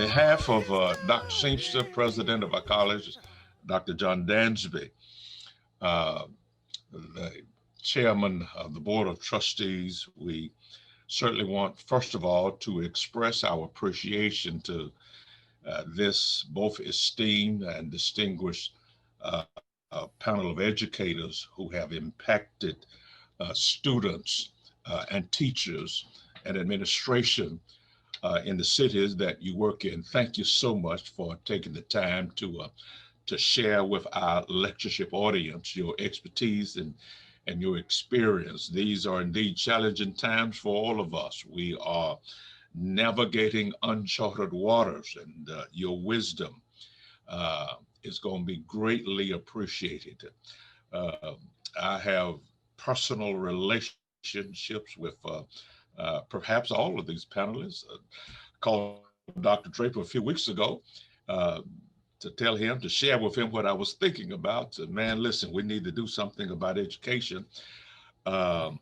behalf of Dr. Sempster, president of our college, Dr. John Dansby, uh, the chairman of the board of trustees, we certainly want, first of all, to express our appreciation to this both esteemed and distinguished panel of educators who have impacted students and teachers and administration in the cities that you work in. Thank you so much for taking the time to share with our lectureship audience your expertise and your experience. These are indeed challenging times for all of us. We are navigating uncharted waters, and your wisdom uh, is going to be greatly appreciated. Uh, I have personal relationships with perhaps all of these panelists. Called Dr. Draper a few weeks ago uh, to tell him, to share with him what I was thinking about. Man, listen, we need to do something about education um,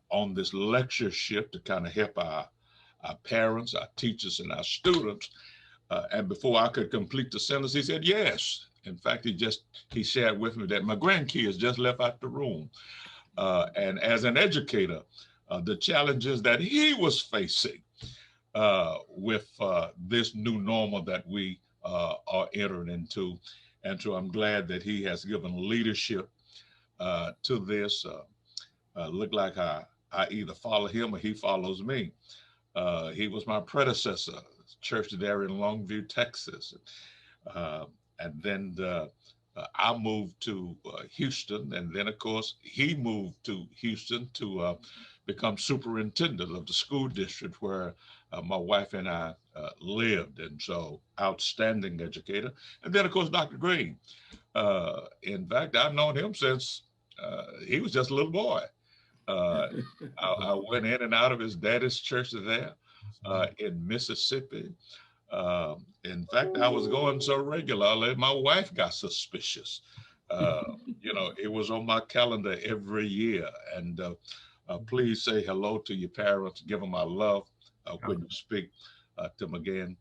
on this lectureship to kind of help our parents, our teachers, and our students. And before I could complete the sentence, he said, yes. In fact, he shared with me that my grandkids just left out the room. And as an educator, the challenges that he was facing with this new normal that we are entering into. And so I'm glad that he has given leadership to this. Look like I either follow him or he follows me. He was my predecessor, church there in Longview, Texas. Uh, and then I moved to Houston. And then, of course, he moved to Houston to become superintendent of the school district where my wife and I lived. And so, outstanding educator. And then, of course, Dr. Green. In fact, I've known him since he was just a little boy. Uh, I went in and out of his daddy's church there in Mississippi. In fact, I was going so regularly, my wife got suspicious. Uh, it was on my calendar every year. And please say hello to your parents, give them my love when you speak to them again.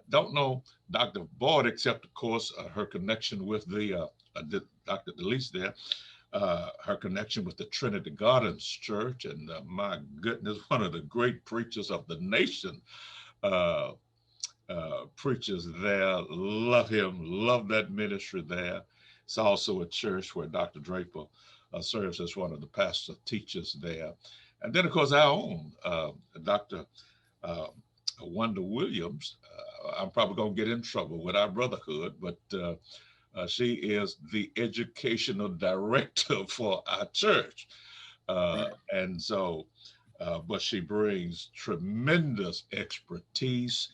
Don't know Dr. Boyd, except, of course, her connection with Dr. Delise there, her connection with the Trinity Gardens Church. And my goodness, one of the great preachers of the nation. Uh, Preachers there. Love him, love that ministry there. It's also a church where Dr. Draper serves as one of the pastor teachers there. And then, of course, our own Dr. Uh, Wanda Williams. I'm probably going to get in trouble with our brotherhood, but she is the educational director for our church. And so, but she brings tremendous expertise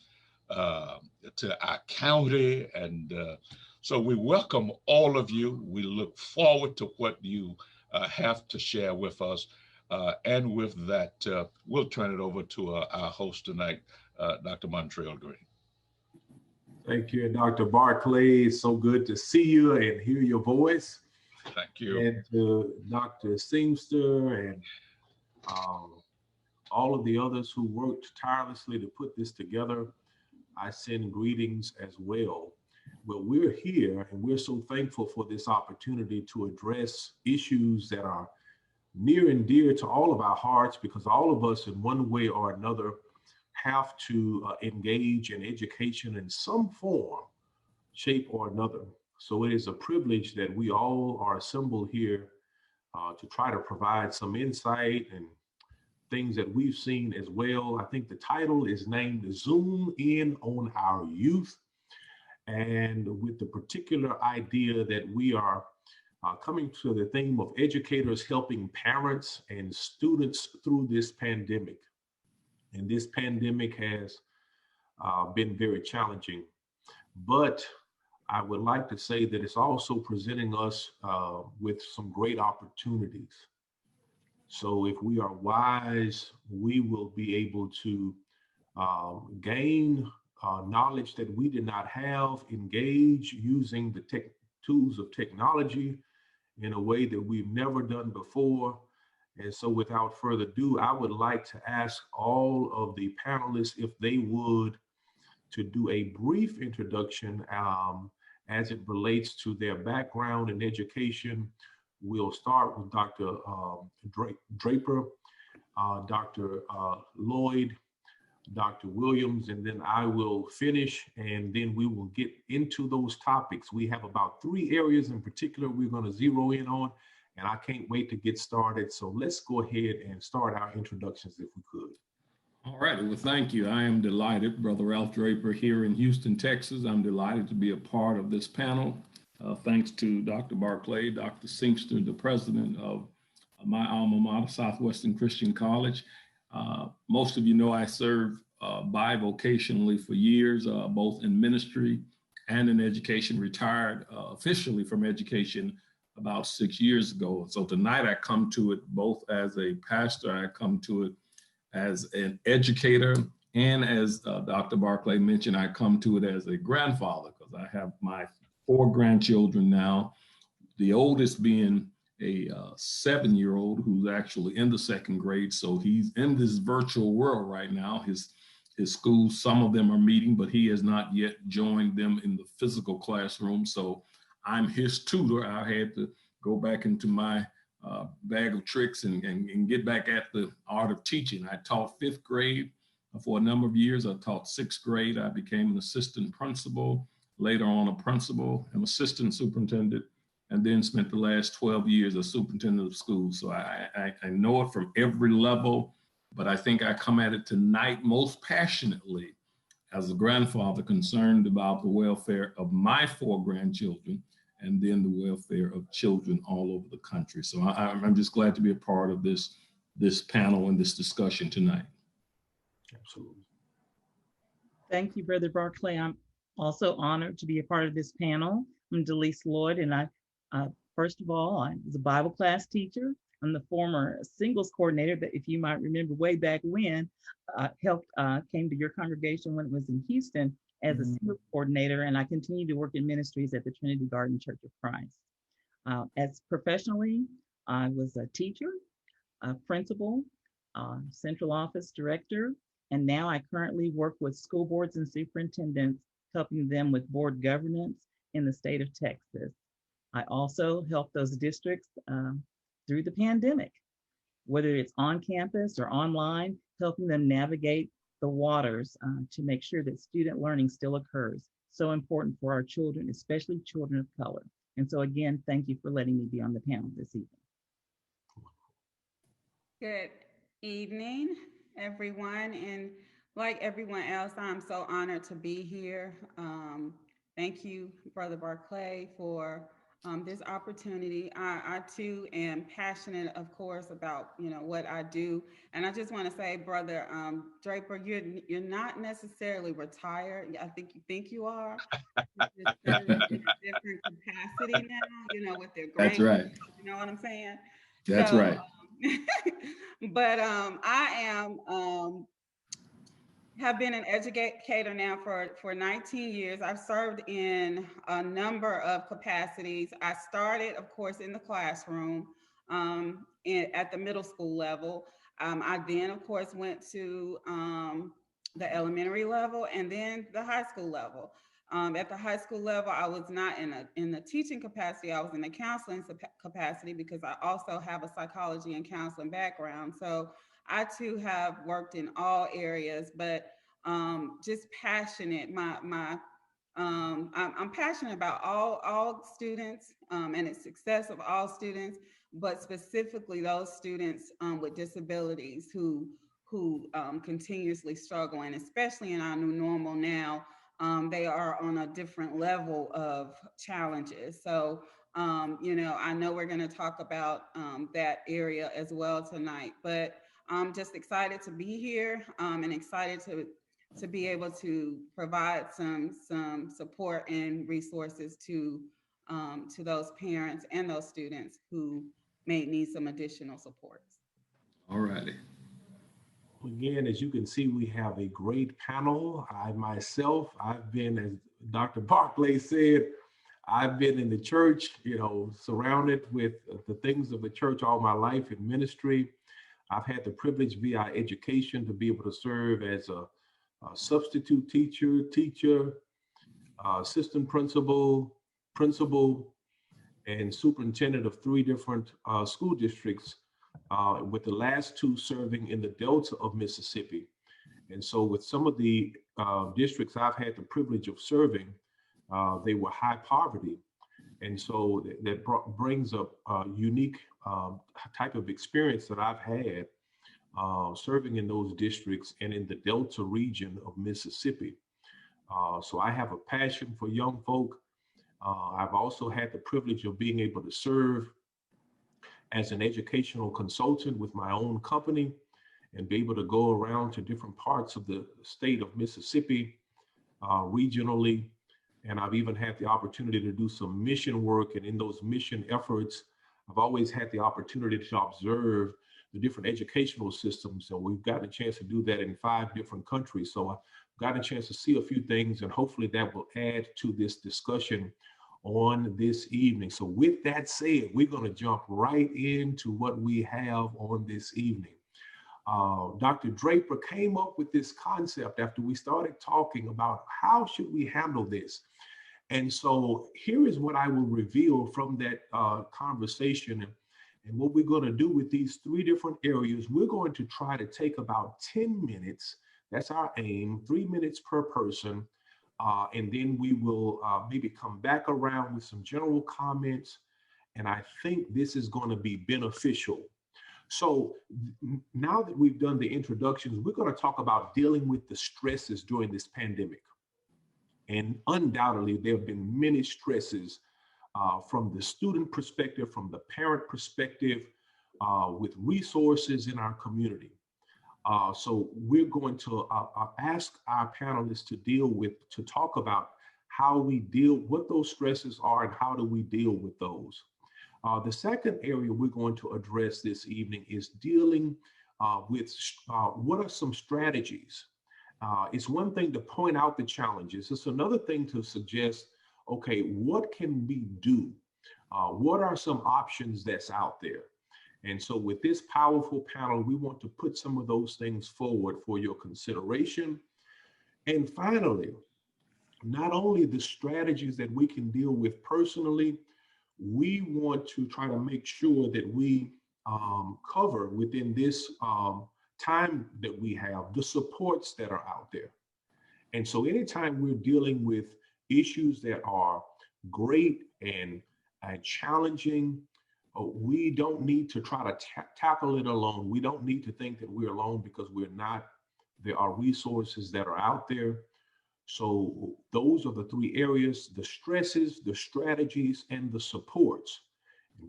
uh, to our county. And so we welcome all of you. We look forward to what you have to share with us. And with that, we'll turn it over to our host tonight, Dr. Montreal Green. Thank you, Dr. Barclay. It's so good to see you and hear your voice. Thank you. And to Dr. Sempster and all of the others who worked tirelessly to put this together, I send greetings as well. Well, we're here and we're so thankful for this opportunity to address issues that are near and dear to all of our hearts, because all of us in one way or another have to engage in education in some form, shape, or another. So it is a privilege that we all are assembled here to try to provide some insight and things that we've seen as well. I think the title is named Zoom In on Our Youth, and with the particular idea that we are coming to the theme of educators helping parents and students through this pandemic. And this pandemic has been very challenging, but I would like to say that it's also presenting us with some great opportunities. So if we are wise, we will be able to gain knowledge that we did not have, engage using the tools of technology in a way that we've never done before. And so without further ado, I would like to ask all of the panelists if they would to do a brief introduction as it relates to their background in education. We'll start with Dr. Draper, Dr. Lloyd, Dr. Williams, and then I will finish, and then we will get into those topics. We have about 3 areas in particular we're going to zero in on, and I can't wait to get started. So let's go ahead and start our introductions if we could. All right. Well, thank you. I am delighted, Brother Ralph Draper here in Houston, Texas. I'm delighted to be a part of this panel. Thanks to Dr. Barclay, Dr. Singster, the president of my alma mater, Southwestern Christian College. Most of you know I served bivocationally for years, both in ministry and in education, retired officially from education about 6 years ago. So tonight I come to it both as a pastor, I come to it as an educator, and as Dr. Barclay mentioned, I come to it as a grandfather, because I have my 4 grandchildren now, the oldest being a 7-year-old who's actually in the 2nd grade. So he's in this virtual world right now. His school, some of them are meeting, but he has not yet joined them in the physical classroom. So I'm his tutor. I had to go back into my bag of tricks and get back at the art of teaching. I taught 5th grade for a number of years. I taught 6th grade. I became an assistant principal, later on a principal, an assistant superintendent, and then spent the last 12 years as superintendent of schools. So I know it from every level, but I think I come at it tonight most passionately as a grandfather concerned about the welfare of my 4 grandchildren, and then the welfare of children all over the country. So I'm just glad to be a part of this panel and this discussion tonight. Absolutely. Thank you, Brother Barclay. I'm also honored to be a part of this panel. I'm Delise Lloyd, and I, first of all, I was a Bible class teacher. I'm the former singles coordinator that, if you might remember way back when, came to your congregation when it was in Houston as a singles coordinator, and I continue to work in ministries at the Trinity Garden Church of Christ. As professionally, I was a teacher, a principal, central office director, and now I currently work with school boards and superintendents, helping them with board governance in the state of Texas. I also help those districts through the pandemic, whether it's on campus or online, helping them navigate the waters to make sure that student learning still occurs. So important for our children, especially children of color. And so again, thank you for letting me be on the panel this evening. Good evening, everyone. And like everyone else, I'm so honored to be here. Thank you, Brother Barclay, for this opportunity. I too am passionate, of course, about what I do, and I just want to say, Brother Draper, you're not necessarily retired. I think you you are. You're just in a different capacity now. With their grandkids. That's right. You know what I'm saying? That's right. But I am. Have been an educator now for 19 years. I've served in a number of capacities. I started, of course, in the classroom at the middle school level. I then, of course, went to the elementary level and then the high school level. At the high school level, I was not in the teaching capacity. I was in the counseling capacity because I also have a psychology and counseling background. So I too have worked in all areas, but just passionate. I'm passionate about all students and the success of all students, but specifically those students with disabilities who continuously struggle, and especially in our new normal now, they are on a different level of challenges. So I know we're going to talk about that area as well tonight, but I'm just excited to be here and excited to be able to provide some support and resources to those parents and those students who may need some additional supports. All righty. Again, as you can see, we have a great panel. I've been, as Dr. Barclay said, I've been in the church, surrounded with the things of the church all my life in ministry. I've had the privilege via education to be able to serve as a substitute teacher, assistant principal, principal, and superintendent of 3 different school districts, with the last 2 serving in the Delta of Mississippi. And so with some of the districts I've had the privilege of serving, they were high poverty. And so that brings up a unique type of experience that I've had serving in those districts and in the Delta region of Mississippi. So I have a passion for young folk. I've also had the privilege of being able to serve as an educational consultant with my own company and be able to go around to different parts of the state of Mississippi regionally. And I've even had the opportunity to do some mission work. And in those mission efforts, I've always had the opportunity to observe the different educational systems. And we've gotten a chance to do that in 5 different countries. So I've gotten a chance to see a few things, and hopefully that will add to this discussion on this evening. So with that said, we're going to jump right into what we have on this evening. Dr. Draper came up with this concept after we started talking about how should we handle this. And so here is what I will reveal from that conversation. And what we're going to do with these 3 different areas, we're going to try to take about 10 minutes. That's our aim, 3 minutes per person. And then we will maybe come back around with some general comments. And I think this is going to be beneficial. So now that we've done the introductions, we're going to talk about dealing with the stresses during this pandemic. And undoubtedly, there have been many stresses from the student perspective, from the parent perspective, with resources in our community. So we're going to ask our panelists to talk about how we deal, what those stresses are and how do we deal with those. The second area we're going to address this evening is dealing with what are some strategies. It's one thing to point out the challenges. It's another thing to suggest, okay, what can we do? What are some options that's out there? And so with this powerful panel, we want to put some of those things forward for your consideration. And finally, not only the strategies that we can deal with personally, we want to try to make sure that we cover within this time that we have the supports that are out there. And so anytime we're dealing with issues that are great and challenging, we don't need to try to tackle it alone. We don't need to think that we're alone, because we're not. There are resources that are out there. So those are the 3 areas: the stresses, the strategies, and the supports.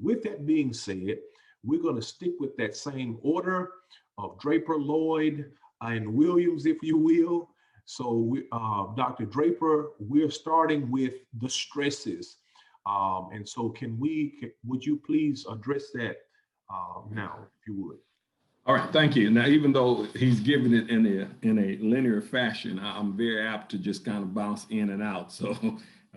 With that being said, we're going to stick with that same order of Draper, Lloyd, and Williams, if you will. So Dr. Draper, we're starting with the stresses. And so would you please address that now, if you would? All right, thank you. Now, even though he's given it in a linear fashion, I'm very apt to just kind of bounce in and out. So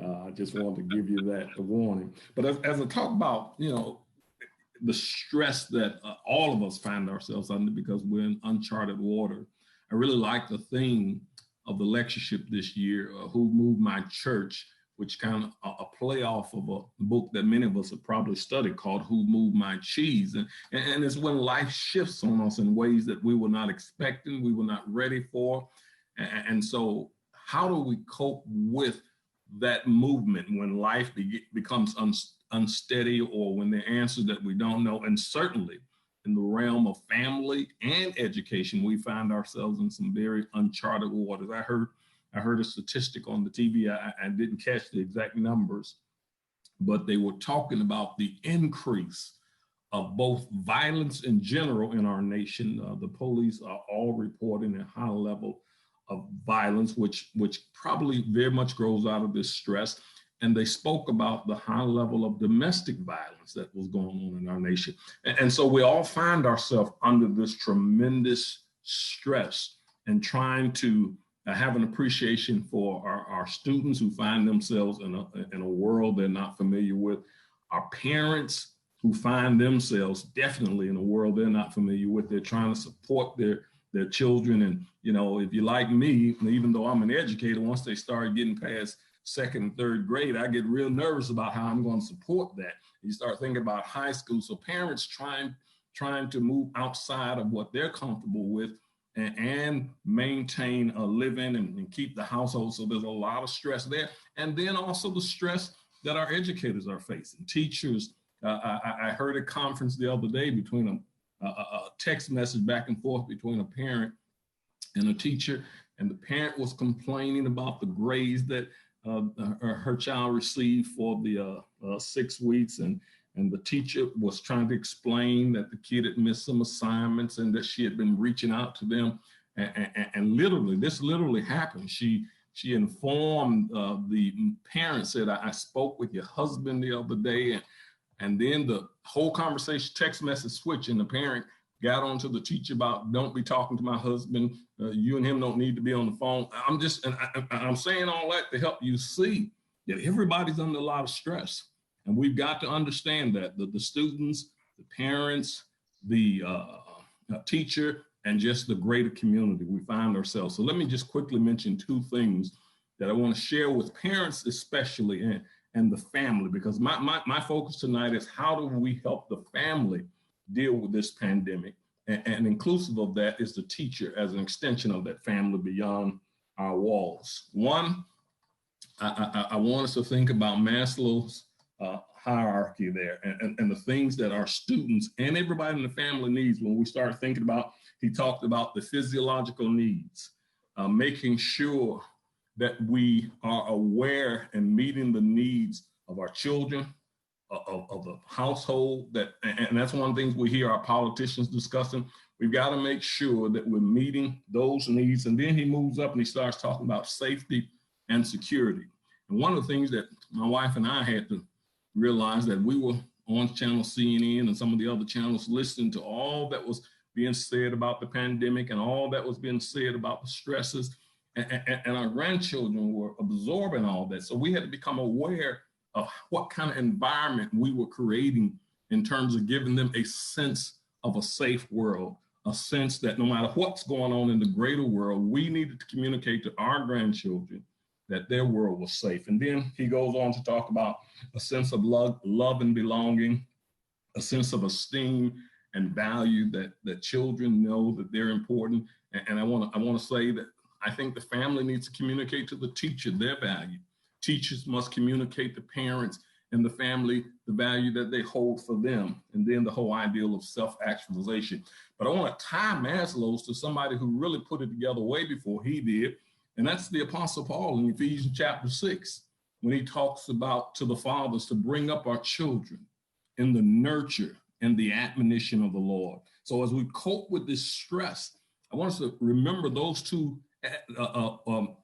I just wanted to give you that warning. But as I talk about, the stress that all of us find ourselves under because we're in uncharted water, I really like the theme of the lectureship this year, Who Moved My Church, which kind of a play off of a book that many of us have probably studied called Who Moved My Cheese. And it's when life shifts on us in ways that we were not expecting, we were not ready for. And so how do we cope with that movement when life becomes unsteady, or when there are answers that we don't know? And certainly in the realm of family and education, we find ourselves in some very uncharted waters. I heard a statistic on the TV. I didn't catch the exact numbers, but they were talking about the increase of both violence in general in our nation. The police are all reporting a high level of violence, which probably very much grows out of this stress. And they spoke about the high level of domestic violence that was going on in our nation. And so we all find ourselves under this tremendous stress and trying to have an appreciation for our students who find themselves in a world they're not familiar with, our parents who find themselves definitely in a world they're not familiar with. They're trying to support their children you know, if you like me, even though I'm an educator, once they start getting past second and third grade, I get real nervous about how I'm going to support that. You start thinking about high school. So parents trying to move outside of what they're comfortable with and maintain a living and keep the household. So there's a lot of stress there. And then also the stress that our educators are facing. Teachers, I heard a conference the other day between a text message back and forth between a parent and a teacher, and the parent was complaining about the grades that her child received for the 6 weeks, and the teacher was trying to explain that the kid had missed some assignments and that she had been reaching out to them, and literally, this literally happened. She informed the parent, said, I spoke with your husband the other day, and then the whole conversation, text message switched, and the parent got on to the teacher about, don't be talking to my husband. You and him don't need to be on the phone. I'm saying all that to help you see that everybody's under a lot of stress. And we've got to understand that the students, the parents, the teacher, and just the greater community we find ourselves. So let me just quickly mention 2 things that I want to share with parents, especially, and the family, because my focus tonight is how do we help the family deal with this pandemic, and inclusive of that is the teacher as an extension of that family beyond our walls. One, I want us to think about Maslow's hierarchy there, and the things that our students and everybody in the family needs. When we start thinking about, he talked about the physiological needs, making sure that we are aware and meeting the needs of our children, of the household, and that's one of the things we hear our politicians discussing. We've got to make sure that we're meeting those needs. And then he moves up and he starts talking about safety and security. And one of the things that my wife and I had to realize, that we were on channel CNN and some of the other channels listening to all that was being said about the pandemic and all that was being said about the stresses, and our grandchildren were absorbing all that. So we had to become aware of what kind of environment we were creating in terms of giving them a sense of a safe world, a sense that no matter what's going on in the greater world, we needed to communicate to our grandchildren that their world was safe. And then he goes on to talk about a sense of love and belonging, a sense of esteem and value, that children know that they're important. And I want to say that I think the family needs to communicate to the teacher their value. Teachers must communicate to parents and the family the value that they hold for them, and then the whole ideal of self-actualization. But I want to tie Maslow's to somebody who really put it together way before he did, and that's the Apostle Paul in Ephesians chapter 6, when he talks about to the fathers to bring up our children in the nurture and the admonition of the Lord. So as we cope with this stress, I want us to remember those 2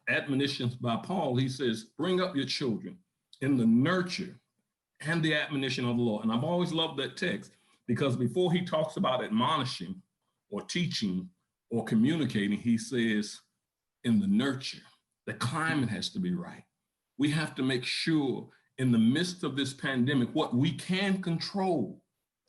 admonitions by Paul. He says, bring up your children in the nurture and the admonition of the Lord. And I've always loved that text, because before he talks about admonishing or teaching or communicating, he says in the nurture, the climate has to be right. We have to make sure in the midst of this pandemic, what we can control,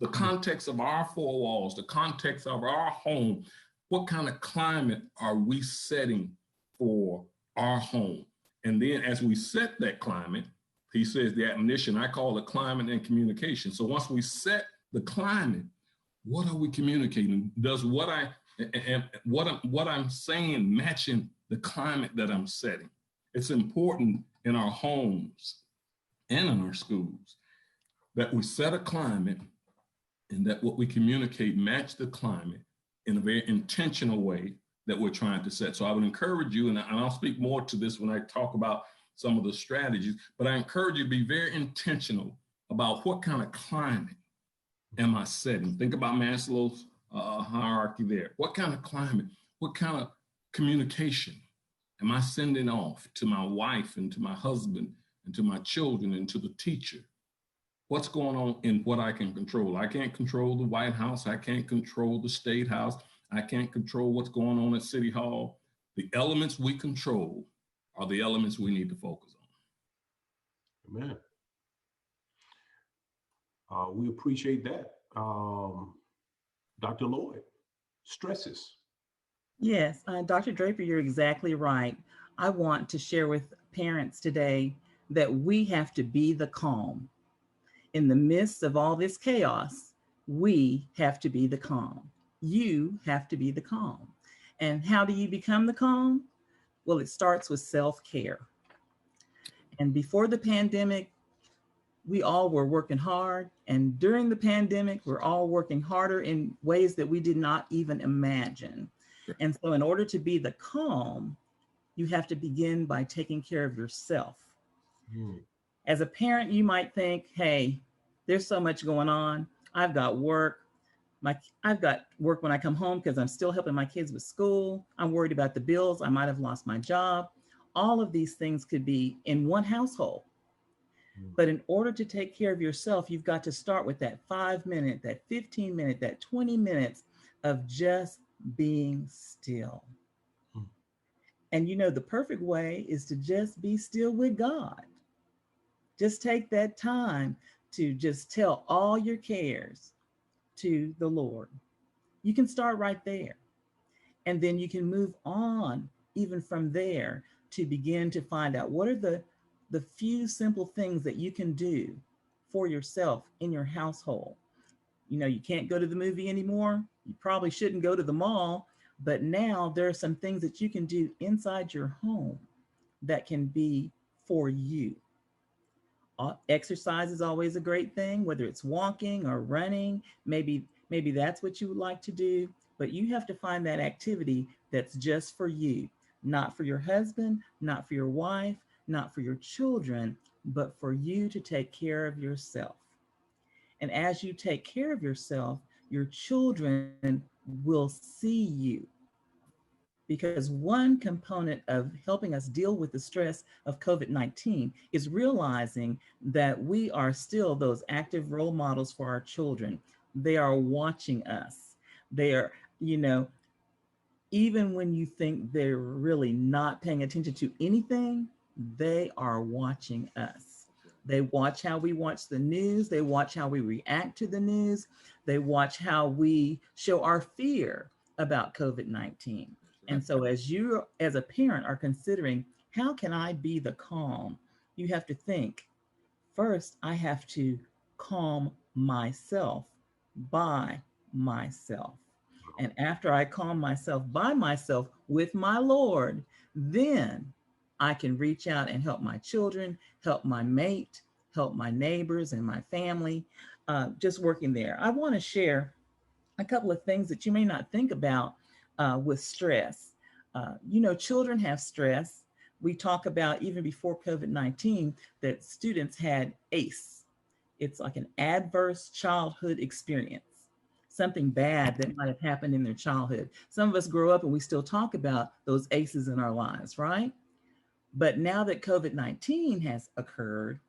the context of our 4 walls, the context of our home, what kind of climate are we setting for our home? And then as we set that climate, he says the admonition, I call it climate and communication. So once we set the climate, what are we communicating? Does what I'm saying matching the climate that I'm setting? It's important in our homes and in our schools that we set a climate, and that what we communicate match the climate in a very intentional way that we're trying to set. So I would encourage you, and I'll speak more to this when I talk about some of the strategies, but I encourage you to be very intentional about what kind of climate am I setting. Think about Maslow's hierarchy there. What kind of climate, what kind of communication am I sending off to my wife and to my husband and to my children and to the teacher? What's going on in what I can control? I can't control the White House. I can't control the State House. I can't control what's going on at City Hall. The elements we control are the elements we need to focus on. Amen. We appreciate that. Dr. Lloyd, stresses. Yes, Dr. Draper, you're exactly right. I want to share with parents today that we have to be the calm. In the midst of all this chaos, we have to be the calm. You have to be the calm. And how do you become the calm? Well, it starts with self care. And before the pandemic, we all were working hard. And during the pandemic, we're all working harder in ways that we did not even imagine. And so, in order to be the calm, you have to begin by taking care of yourself. Mm. As a parent, you might think, hey, there's so much going on. I've got work. I've got work when I come home because I'm still helping my kids with school. I'm worried about the bills. I might have lost my job. All of these things could be in one household. Mm. But in order to take care of yourself, you've got to start with that 5 minute, that 15 minute, that 20 minutes of just being still. Mm. And you know, the perfect way is to just be still with God. Just take that time to just tell all your cares to the Lord. You can start right there. And then you can move on even from there to begin to find out what are the few simple things that you can do for yourself in your household. You know, you can't go to the movie anymore. You probably shouldn't go to the mall, but now there are some things that you can do inside your home that can be for you. Exercise is always a great thing, whether it's walking or running. Maybe that's what you would like to do, but you have to find that activity that's just for you, not for your husband, not for your wife, not for your children, but for you to take care of yourself. And as you take care of yourself, your children will see you, because one component of helping us deal with the stress of COVID 19 is realizing that we are still those active role models for our children. They are watching us. They are, you know, even when you think they're really not paying attention to anything, they are watching us. They watch how we watch the news, they watch how we react to the news, they watch how we show our fear about COVID 19. And so, as you, as a parent, are considering, how can I be the calm? You have to think, first, I have to calm myself by myself. And after I calm myself by myself with my Lord, then I can reach out and help my children, help my mate, help my neighbors and my family, just working there. I want to share a couple of things that you may not think about with stress. You know, children have stress. We talk about even before COVID 19 that students had ACE. It's like an adverse childhood experience, something bad that might have happened in their childhood. Some of us grow up and we still talk about those ACEs in our lives, right? But now that COVID 19 has occurred,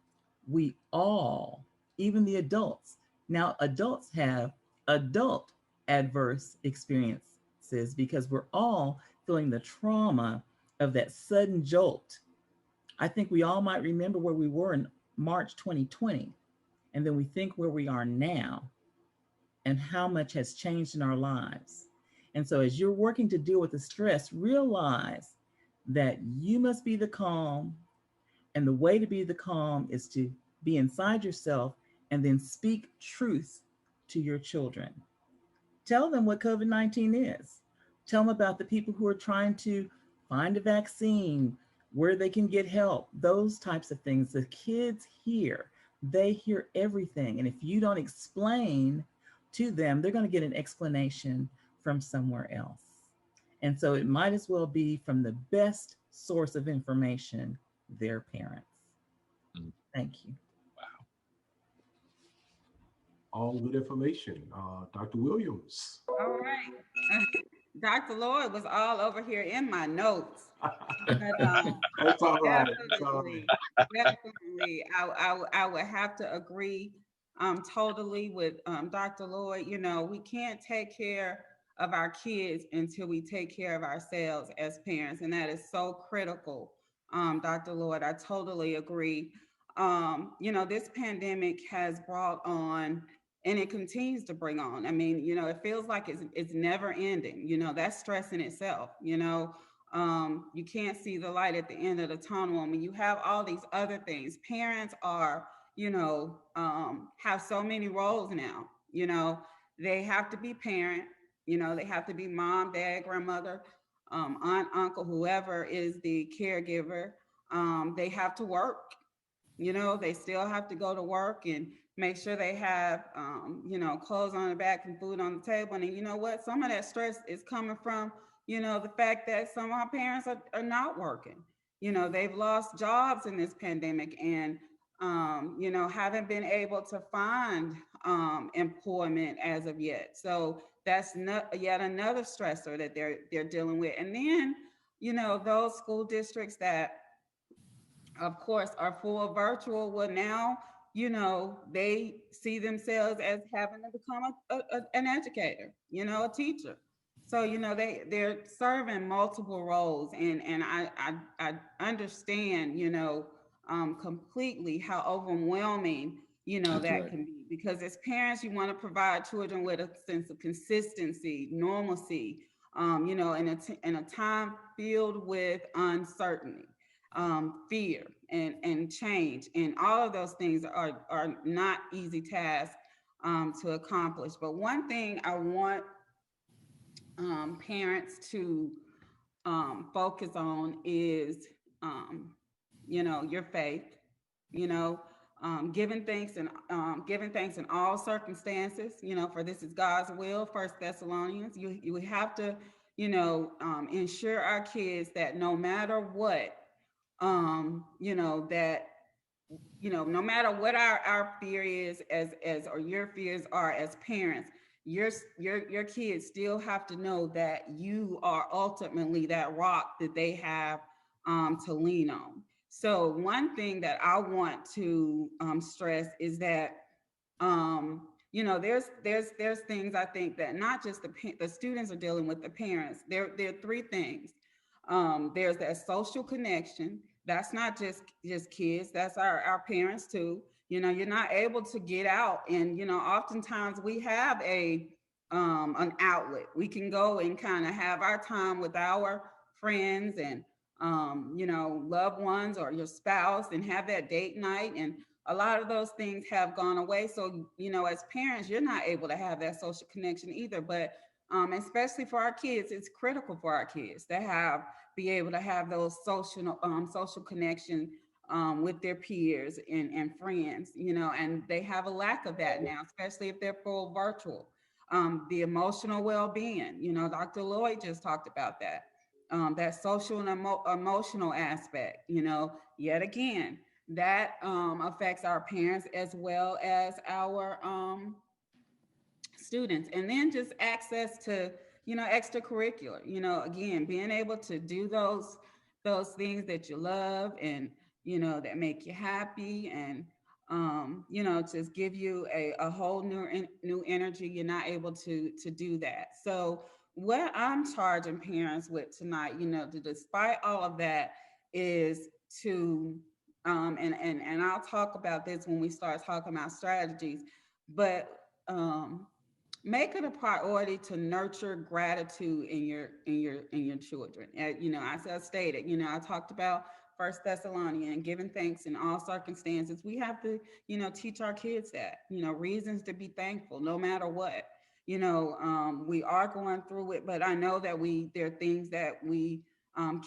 we all, even the adults, now adults have adult adverse experiences because we're all feeling the trauma of that sudden jolt. I think we all might remember where we were in March 2020, and then we think where we are now and how much has changed in our lives. And so, as you're working to deal with the stress, realize that you must be the calm. And the way to be the calm is to be inside yourself and then speak truth to your children. Tell them what COVID 19 is. Tell them about the people who are trying to find a vaccine, where they can get help, those types of things. The kids hear, they hear everything. And if you don't explain to them, they're going to get an explanation from somewhere else. And so it might as well be from the best source of information, their parents. Mm. Thank you. All good information. Dr. Williams. All right. Dr. Lloyd was all over here in my notes. But, That's all right. That's all definitely, right. definitely, I would have to agree totally with Dr. Lloyd. You know, we can't take care of our kids until we take care of ourselves as parents, and that is so critical. Dr. Lloyd, I totally agree. You know, this pandemic has brought on and it continues to bring on. I mean, it feels like it's never ending. That's stress in itself. You can't see the light at the end of the tunnel. I mean, you have all these other things. Parents are, have so many roles now. They have to be parent. They have to be mom, dad, grandmother, aunt, uncle, whoever is the caregiver. They have to work. They still have to go to work and make sure they have, clothes on their back and food on the table. And you know what? Some of that stress is coming from, the fact that some of our parents are not working. They've lost jobs in this pandemic and, haven't been able to find employment as of yet. So that's not yet another stressor that they're dealing with. And then, those school districts that of course, are full virtual. Well, now, they see themselves as having to become an educator, a teacher. So, they're serving multiple roles. And I understand, completely how overwhelming, That's that right. can be. Because as parents, you want to provide children with a sense of consistency, normalcy, in a time filled with uncertainty, fear, and change, and all of those things are not easy tasks to accomplish. But one thing I want parents to focus on is, your faith. You know, giving thanks in all circumstances. For this is God's will. First Thessalonians. You have to, ensure our kids that no matter what, that no matter what our fear is as or your fears are as parents, your kids still have to know that you are ultimately that rock that they have to lean on. So one thing that I want to stress is that there's things I think that not just the students are dealing with, the parents. There are three things. There's that social connection. That's not just kids. That's our parents too. You're not able to get out, and oftentimes we have an outlet. We can go and kind of have our time with our friends and loved ones or your spouse, and have that date night. And a lot of those things have gone away. So as parents, you're not able to have that social connection either. But especially for our kids, it's critical for our kids to be able to have those social connection with their peers and friends, and they have a lack of that now, especially if they're full virtual. The emotional well-being, Dr. Lloyd just talked about that. That social and emotional aspect, yet again, that affects our parents as well as our students. And then just access to extracurricular, again, being able to do those things that you love and that make you happy, and just give you a whole new energy. You're not able to do that. So what I'm charging parents with tonight, despite all of that, is to and I'll talk about this when we start talking about strategies, but make it a priority to nurture gratitude in your children. As I stated, I talked about First Thessalonians and giving thanks in all circumstances. We have to, teach our kids that, reasons to be thankful no matter what. We are going through it, but I know that there are things that we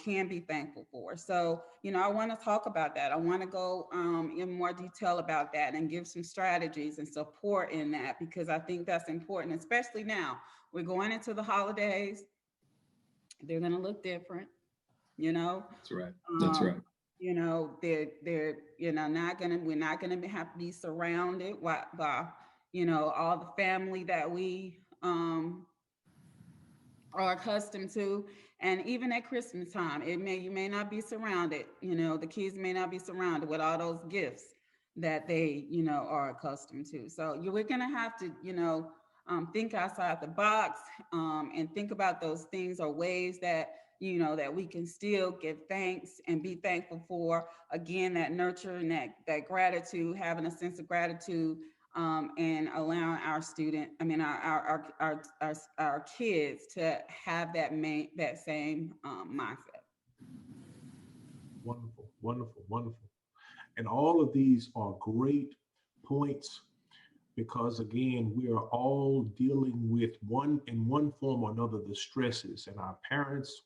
can be thankful for. So, I want to talk about that. I want to go in more detail about that and give some strategies and support in that, because I think that's important, especially now. We're going into the holidays. They're going to look different, That's right. That's right. They're we're not gonna have to be surrounded by all the family that we are accustomed to. And even at Christmas time, you may not be surrounded, the kids may not be surrounded with all those gifts that they, are accustomed to. So we're gonna have to, think outside the box, and think about those things or ways that, that we can still give thanks and be thankful for. Again, that nurture and that gratitude, having a sense of gratitude and allowing our our kids to have that same mindset. Wonderful, wonderful, wonderful. And all of these are great points because again, we are all dealing with in one form or another, the stresses, and our parents,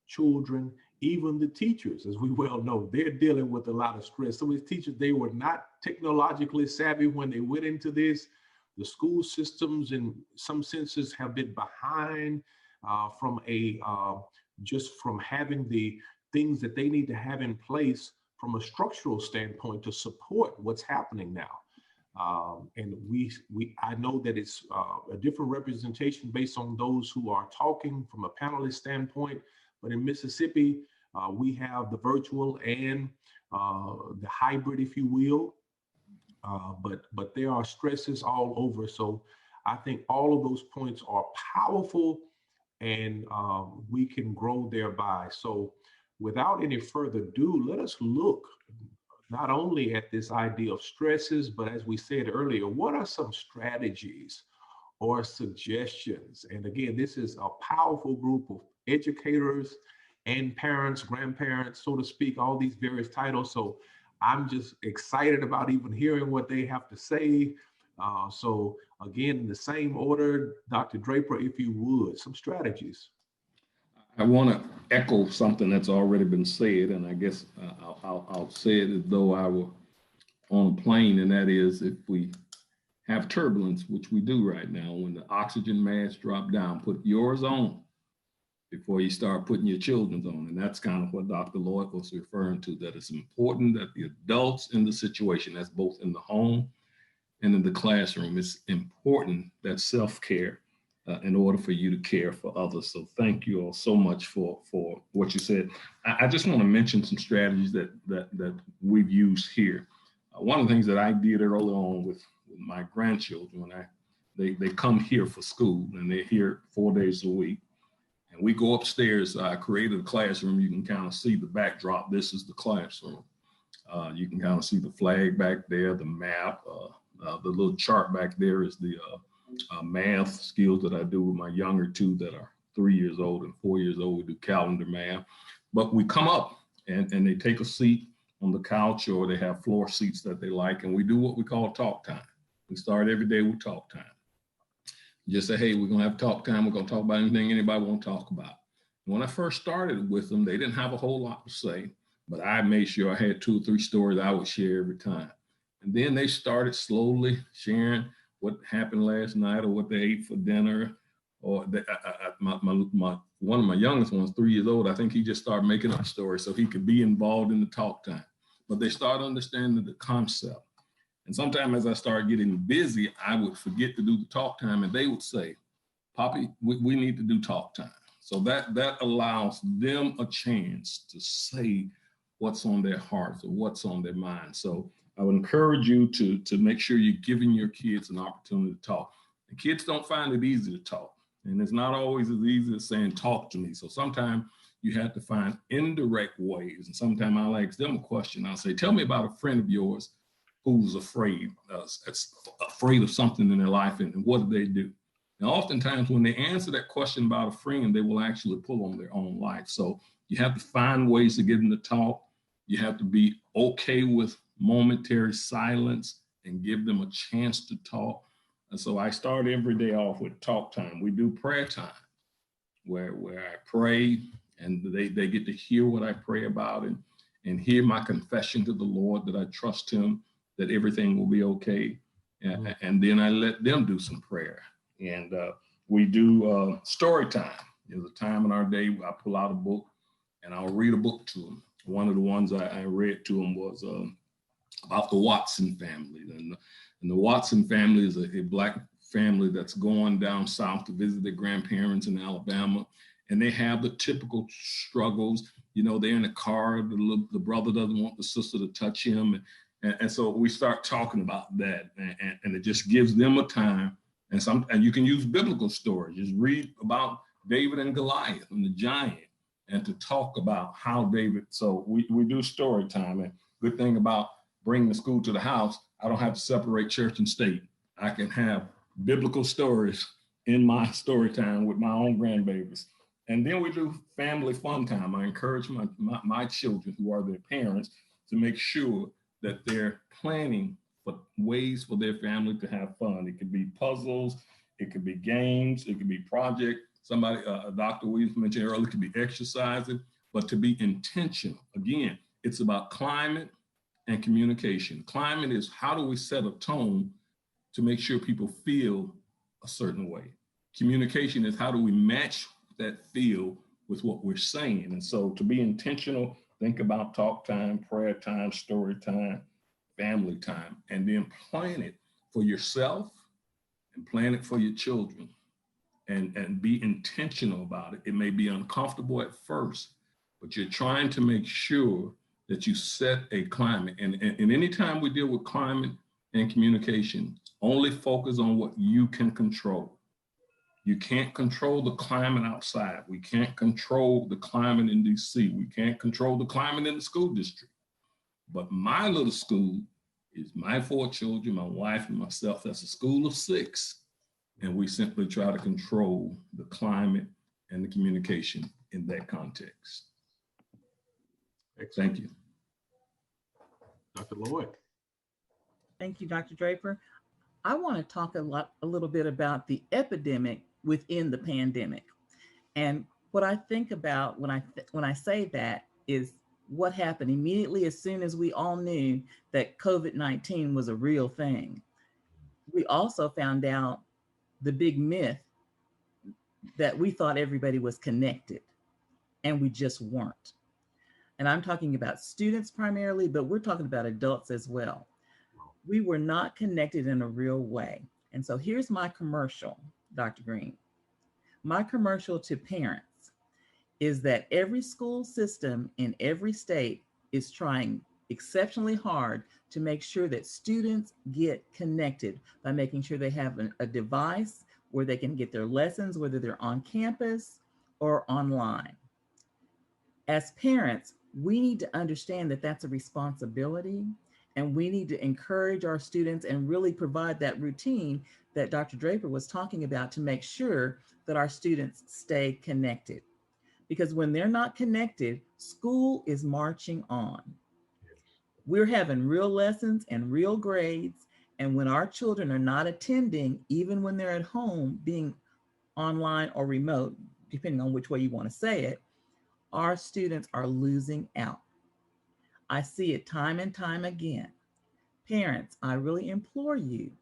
children, even the teachers, as we well know, they're dealing with a lot of stress. Some of these teachers, they were not technologically savvy when they went into this. The school systems in some senses have been behind just from having the things that they need to have in place from a structural standpoint to support what's happening now. And I know that it's a different representation based on those who are talking from a panelist standpoint, but in Mississippi, we have the virtual and the hybrid, if you will. But there are stresses all over. So I think all of those points are powerful, and we can grow thereby. So without any further ado, let us look not only at this idea of stresses, but as we said earlier, what are some strategies or suggestions? And again, this is a powerful group of educators and parents, grandparents, so to speak, all these various titles. So I'm just excited about even hearing what they have to say. So again, in the same order, Dr. Draper, if you would, some strategies. I want to echo something that's already been said, and I guess I'll say it as though I were on a plane, and that is if we have turbulence, which we do right now, when the oxygen masks drop down, put yours on before you start putting your children's on. And that's kind of what Dr. Lloyd was referring to, that it's important that the adults in the situation, that's both in the home and in the classroom, it's important that self-care in order for you to care for others. So thank you all so much for what you said. I just want to mention some strategies that we've used here. One of the things that I did early on with my grandchildren, when they come here for school and they're here 4 days a week, and we go upstairs. I created a classroom. You can kind of see the backdrop. This is the classroom. You can kind of see the flag back there, the map, the little chart back there is the math skills that I do with my younger two that are 3 years old and 4 years old. We do calendar math. But we come up and they take a seat on the couch, or they have floor seats that they like, and we do what we call talk time. We start every day with talk time. Just say, hey, we're going to have talk time. We're going to talk about anything anybody want to talk about. When I first started with them, they didn't have a whole lot to say, but I made sure I had 2 or 3 stories I would share every time. And then they started slowly sharing what happened last night or what they ate for dinner. Or one of my youngest ones, 3 years old, I think he just started making up stories so he could be involved in the talk time. But they started understanding the concept. And sometimes as I started getting busy, I would forget to do the talk time, and they would say, Poppy, we need to do talk time. So that allows them a chance to say what's on their hearts or what's on their mind. So I would encourage you to make sure you're giving your kids an opportunity to talk. The kids don't find it easy to talk, and it's not always as easy as saying, talk to me. So sometimes you have to find indirect ways. And sometimes I'll ask them a question. I'll say, tell me about a friend of yours who's afraid of something in their life, and what do they do? Now, oftentimes when they answer that question about a friend, they will actually pull on their own life. So you have to find ways to get them to talk. You have to be okay with momentary silence and give them a chance to talk. And so I start every day off with talk time. We do prayer time where I pray, and they get to hear what I pray about and hear my confession to the Lord that I trust him, that everything will be okay. And then I let them do some prayer. And we do story time. There's a time in our day where I pull out a book and I'll read a book to them. One of the ones I read to them was about the Watson family. And the Watson family is a Black family that's going down south to visit their grandparents in Alabama. And they have the typical struggles. You know, they're in a car, the brother doesn't want the sister to touch him. And so we start talking about that, and it just gives them a time. And you can use biblical stories. Just read about David and Goliath and the giant, and to talk about how David. So we do story time. And good thing about bringing the school to the house, I don't have to separate church and state. I can have biblical stories in my story time with my own grandbabies. And then we do family fun time. I encourage my children who are their parents to make sure that they're planning for ways for their family to have fun. It could be puzzles, it could be games, it could be project. Somebody, Dr. Williams mentioned earlier, it could be exercising, but to be intentional. Again, it's about climate and communication. Climate is how do we set a tone to make sure people feel a certain way. Communication is how do we match that feel with what we're saying. And so to be intentional, think about talk time, prayer time, story time, family time, and then plan it for yourself and plan it for your children, and be intentional about it. It may be uncomfortable at first, but you're trying to make sure that you set a climate. And anytime we deal with climate and communication, only focus on what you can control. You can't control the climate outside. We can't control the climate in DC. We can't control the climate in the school district. But my little school is my 4 children, my wife and myself. That's a school of 6. And we simply try to control the climate and the communication in that context. Excellent. Thank you. Dr. Lloyd. Thank you, Dr. Draper. I want to talk a little bit about the epidemic within the pandemic. And what I think about when I say that is what happened immediately as soon as we all knew that COVID-19 was a real thing. We also found out the big myth that we thought everybody was connected, and we just weren't. And I'm talking about students primarily, but we're talking about adults as well. We were not connected in a real way. And so here's my commercial, Dr. Green. My commercial to parents is that every school system in every state is trying exceptionally hard to make sure that students get connected by making sure they have a device where they can get their lessons, whether they're on campus or online. As parents, we need to understand that that's a responsibility, and we need to encourage our students and really provide that routine that Dr. Draper was talking about to make sure that our students stay connected. Because when they're not connected, school is marching on. We're having real lessons and real grades. And when our children are not attending, even when they're at home, being online or remote, depending on which way you want to say it, our students are losing out. I see it time and time again. Parents, I really implore you,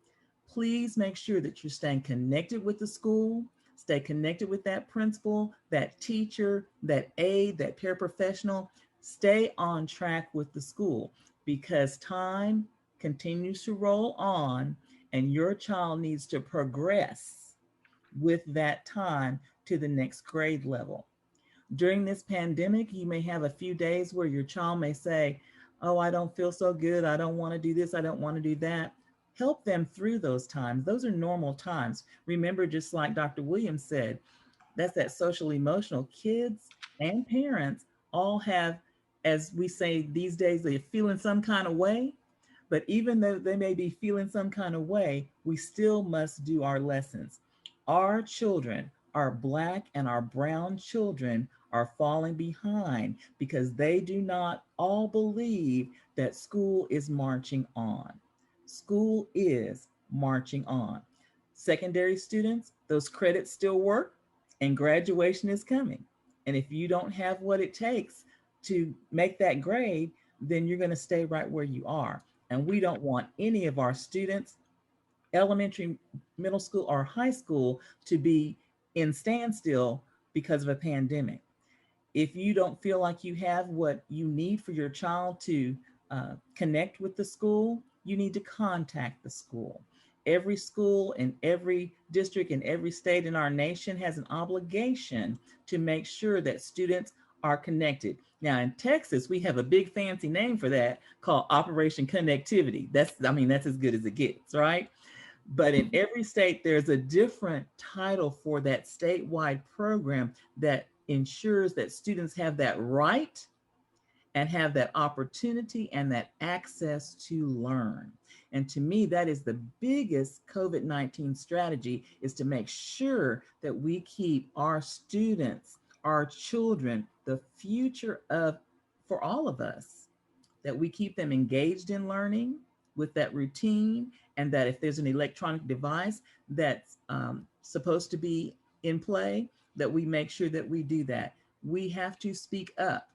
please make sure that you're staying connected with the school, stay connected with that principal, that teacher, that aide, that paraprofessional. Stay on track with the school, because time continues to roll on and your child needs to progress with that time to the next grade level. During this pandemic, you may have a few days where your child may say, oh, I don't feel so good. I don't want to do this. I don't want to do that. Help them through those times. Those are normal times. Remember, just like Dr. Williams said, that's that social emotional. Kids and parents all have, as we say these days, they're feeling some kind of way. But even though they may be feeling some kind of way, we still must do our lessons. Our children, our Black and our brown children, are falling behind because they do not all believe that school is marching on. School is marching on. Secondary students, those credits still work and graduation is coming. And if you don't have what it takes to make that grade, then you're going to stay right where you are. And we don't want any of our students, elementary, middle school, or high school, to be in standstill because of a pandemic. If you don't feel like you have what you need for your child to connect with the school, you need to contact the school. Every school in every district in every state in our nation has an obligation to make sure that students are connected. Now in Texas, we have a big fancy name for that called Operation Connectivity. That's as good as it gets, right? But in every state, there's a different title for that statewide program that ensures that students have that right and have that opportunity and that access to learn. And to me, that is the biggest COVID-19 strategy, is to make sure that we keep our students, our children, the future of, for all of us, that we keep them engaged in learning with that routine, and that if there's an electronic device that's supposed to be in play, that we make sure that we do that. We have to speak up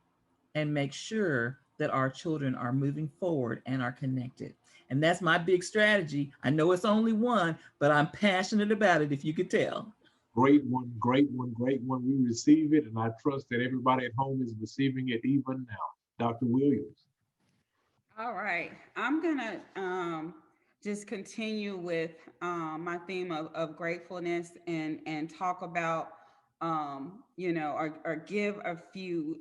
and make sure that our children are moving forward and are connected. And that's my big strategy. I know it's only one, but I'm passionate about it, if you could tell. Great one, great one, great one. We receive it, and I trust that everybody at home is receiving it even now. Dr. Williams. All right, I'm gonna just continue with my theme of gratefulness and talk about or give a few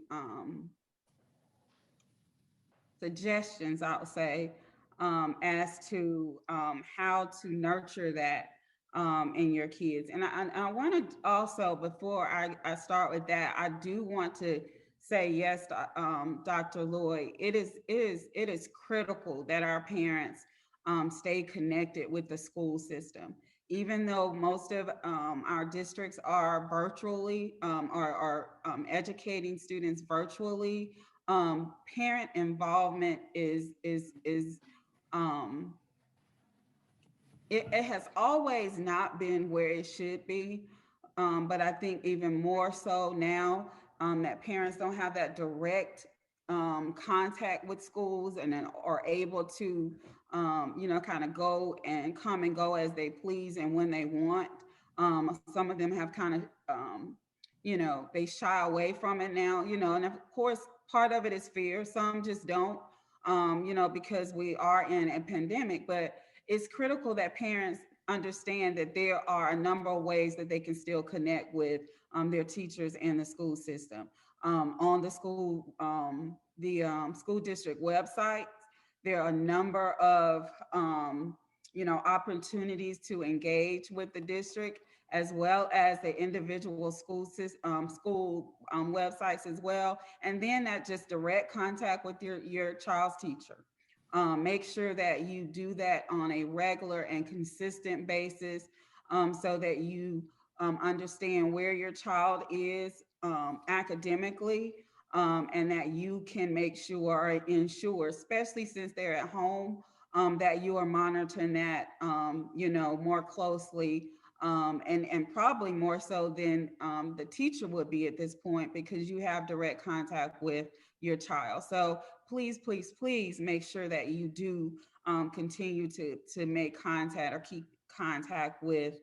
suggestions, I'll say, as to how to nurture that in your kids. And I want to also, before I start with that, I do want to say yes, Dr. Lloyd. It is critical that our parents stay connected with the school system. Even though most of our districts are virtually are educating students virtually, parent involvement is it has always not been where it should be, but I think even more so now, that parents don't have that direct contact with schools and then are able to kind of go and come and go as they please and when they want. Some of them have kind of they shy away from it now, and of course part of it is fear. Some just don't, because we are in a pandemic. But it's critical that parents understand that there are a number of ways that they can still connect with their teachers and the school system. On the school district website, there are a number of opportunities to engage with the district, as well as the individual school websites as well. And then that just direct contact with your child's teacher. Make sure that you do that on a regular and consistent basis, so that you understand where your child is academically, and that you can make sure or ensure, especially since they're at home, that you are monitoring that more closely, and probably more so than the teacher would be at this point, because you have direct contact with your child. So please, please, please make sure that you do continue to make contact or keep contact with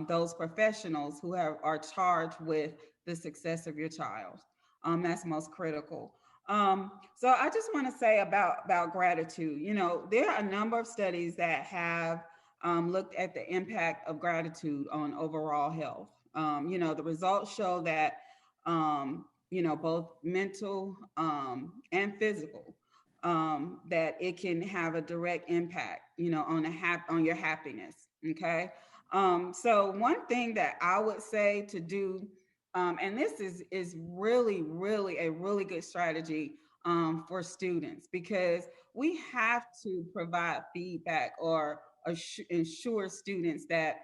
those professionals who are charged with the success of your child. That's most critical. So I just want to say about gratitude. There are a number of studies that have looked at the impact of gratitude on overall health. The results show that both mental and physical, that it can have a direct impact, on your happiness. Okay. So one thing that I would say to do, and this is really, really a really good strategy for students, because we have to provide feedback or ensure students that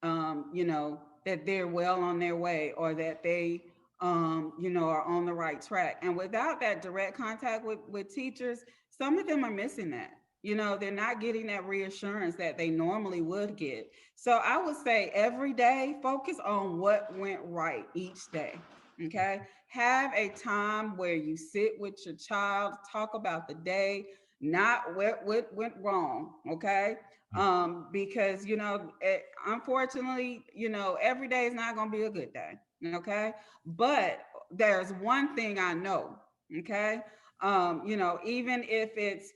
that they're well on their way, or that they are on the right track. And without that direct contact with teachers, some of them are missing that. They're not getting that reassurance that they normally would get. So I would say every day, focus on what went right each day. Okay. Have a time where you sit with your child, talk about the day, not what went wrong. Okay. Because, unfortunately, every day is not going to be a good day. Okay. But there's one thing I know. Okay. Even if it's,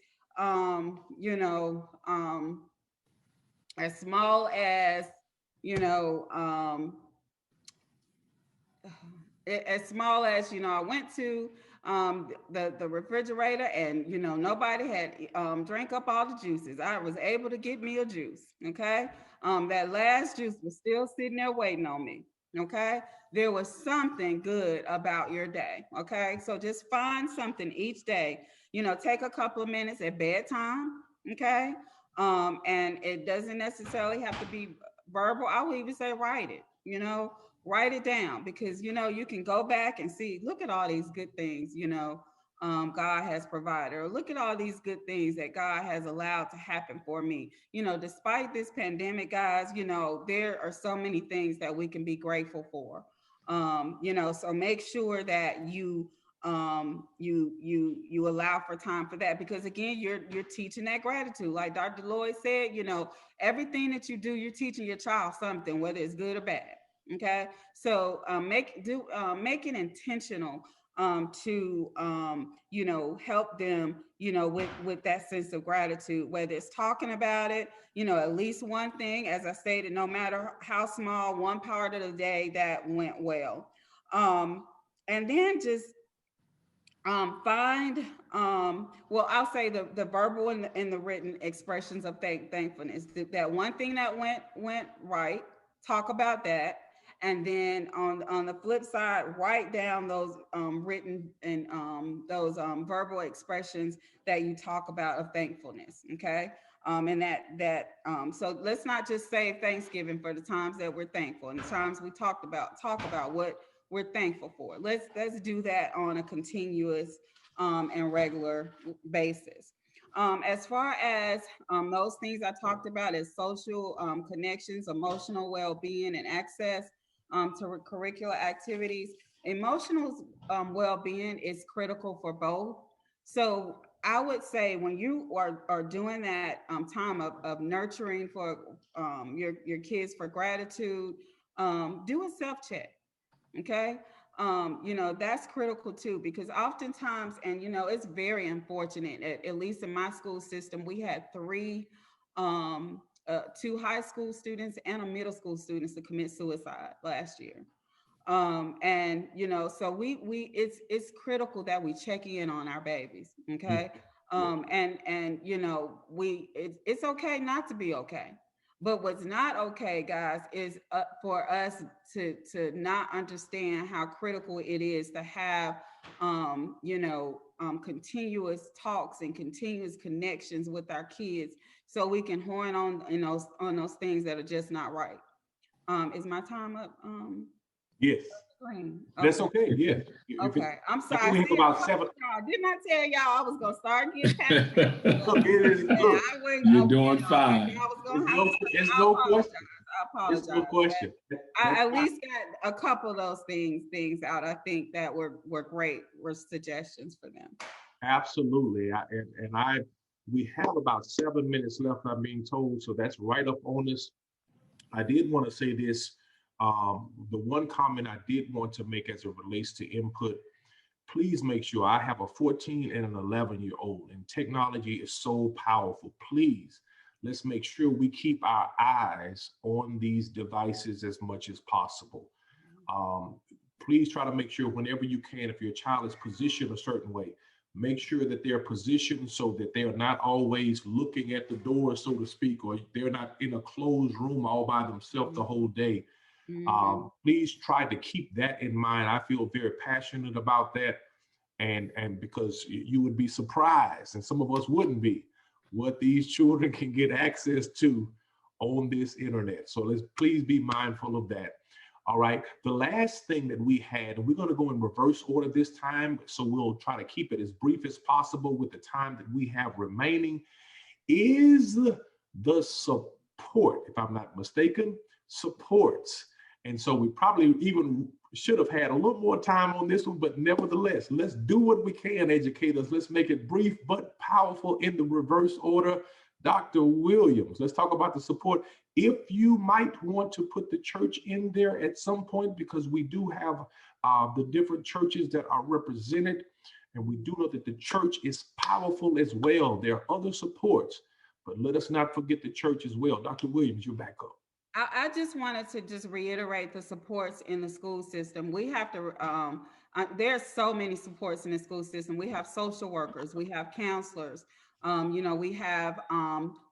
as small as, as small as, I went to the refrigerator and, nobody had drank up all the juices. I was able to get me a juice. Okay. That last juice was still sitting there waiting on me. Okay. There was something good about your day. Okay. So just find something each day, take a couple of minutes at bedtime. Okay. And it doesn't necessarily have to be verbal. I would even say write it, write it down, because, you can go back and see, look at all these good things, God has provided, or look at all these good things that God has allowed to happen for me. Despite this pandemic, guys, there are so many things that we can be grateful for. So make sure that you allow for time for that, because again, you're teaching that gratitude. Like Dr. Lloyd said, everything that you do, you're teaching your child something, whether it's good or bad. Okay, so make it intentional to help them, with that sense of gratitude, whether it's talking about it, at least one thing, as I stated, no matter how small, one part of the day that went well. And then just find well, I'll say the verbal and the written expressions of thankfulness. That one thing that went right, talk about that. And then on the flip side, write down those written and those verbal expressions that you talk about of thankfulness. Okay. And so let's not just say Thanksgiving for the times that we're thankful and the times we talk about what we're thankful for. Let's do that on a continuous and regular basis. As far as those things I talked about as social connections, emotional well-being, and access to curricular activities, emotional well-being is critical for both. So I would say when you are doing that time of nurturing for your kids for gratitude, do a self-check. Okay. That's critical too, because oftentimes, and it's very unfortunate, at least in my school system, we had two high school students and a middle school students to commit suicide last year. And so we it's critical that we check in on our babies. Okay. And it's okay not to be okay. But what's not okay, guys, is for us to not understand how critical it is to have, continuous talks and continuous connections with our kids, so we can hone on those things that are just not right. Is my time up? Yes. Okay. That's okay. Yeah. Okay. I'm sorry. We have about 7. Didn't I tell y'all I was gonna start getting passionate? Look, You're doing fine. There's no question. I apologize. There's no question. I at least got a couple of those things out. I think that were great, were suggestions for them. Absolutely. We have about 7 minutes left, I'm being told, so that's right up on us. I did want to say this. The one comment I did want to make as it relates to input, please make sure, I have a 14 and an 11-year-old, and technology is so powerful. Please, let's make sure we keep our eyes on these devices as much as possible. Please try to make sure whenever you can, if your child is positioned a certain way, make sure that they're positioned so that they are not always looking at the door, so to speak, or they're not in a closed room all by themselves the whole day. Please try to keep that in mind. I feel very passionate about that, and because you would be surprised, and some of us wouldn't be, what these children can get access to on this internet. So let's please be mindful of that. All right, the last thing that we had, and we're going to go in reverse order this time, so we'll try to keep it as brief as possible with the time that we have remaining, is the support, if I'm not mistaken, supports. And so we probably even should have had a little more time on this one, but nevertheless, let's do what we can, educators. Let's make it brief but powerful in the reverse order. Dr. Williams, let's talk about the support. If you might want to put the church in there at some point, because we do have the different churches that are represented, and we do know that the church is powerful as well. There are other supports, but let us not forget the church as well. Dr. Williams, you're back up. I just wanted to just reiterate the supports in the school system. We have to, there's so many supports in the school system. We have social workers, we have counselors, We have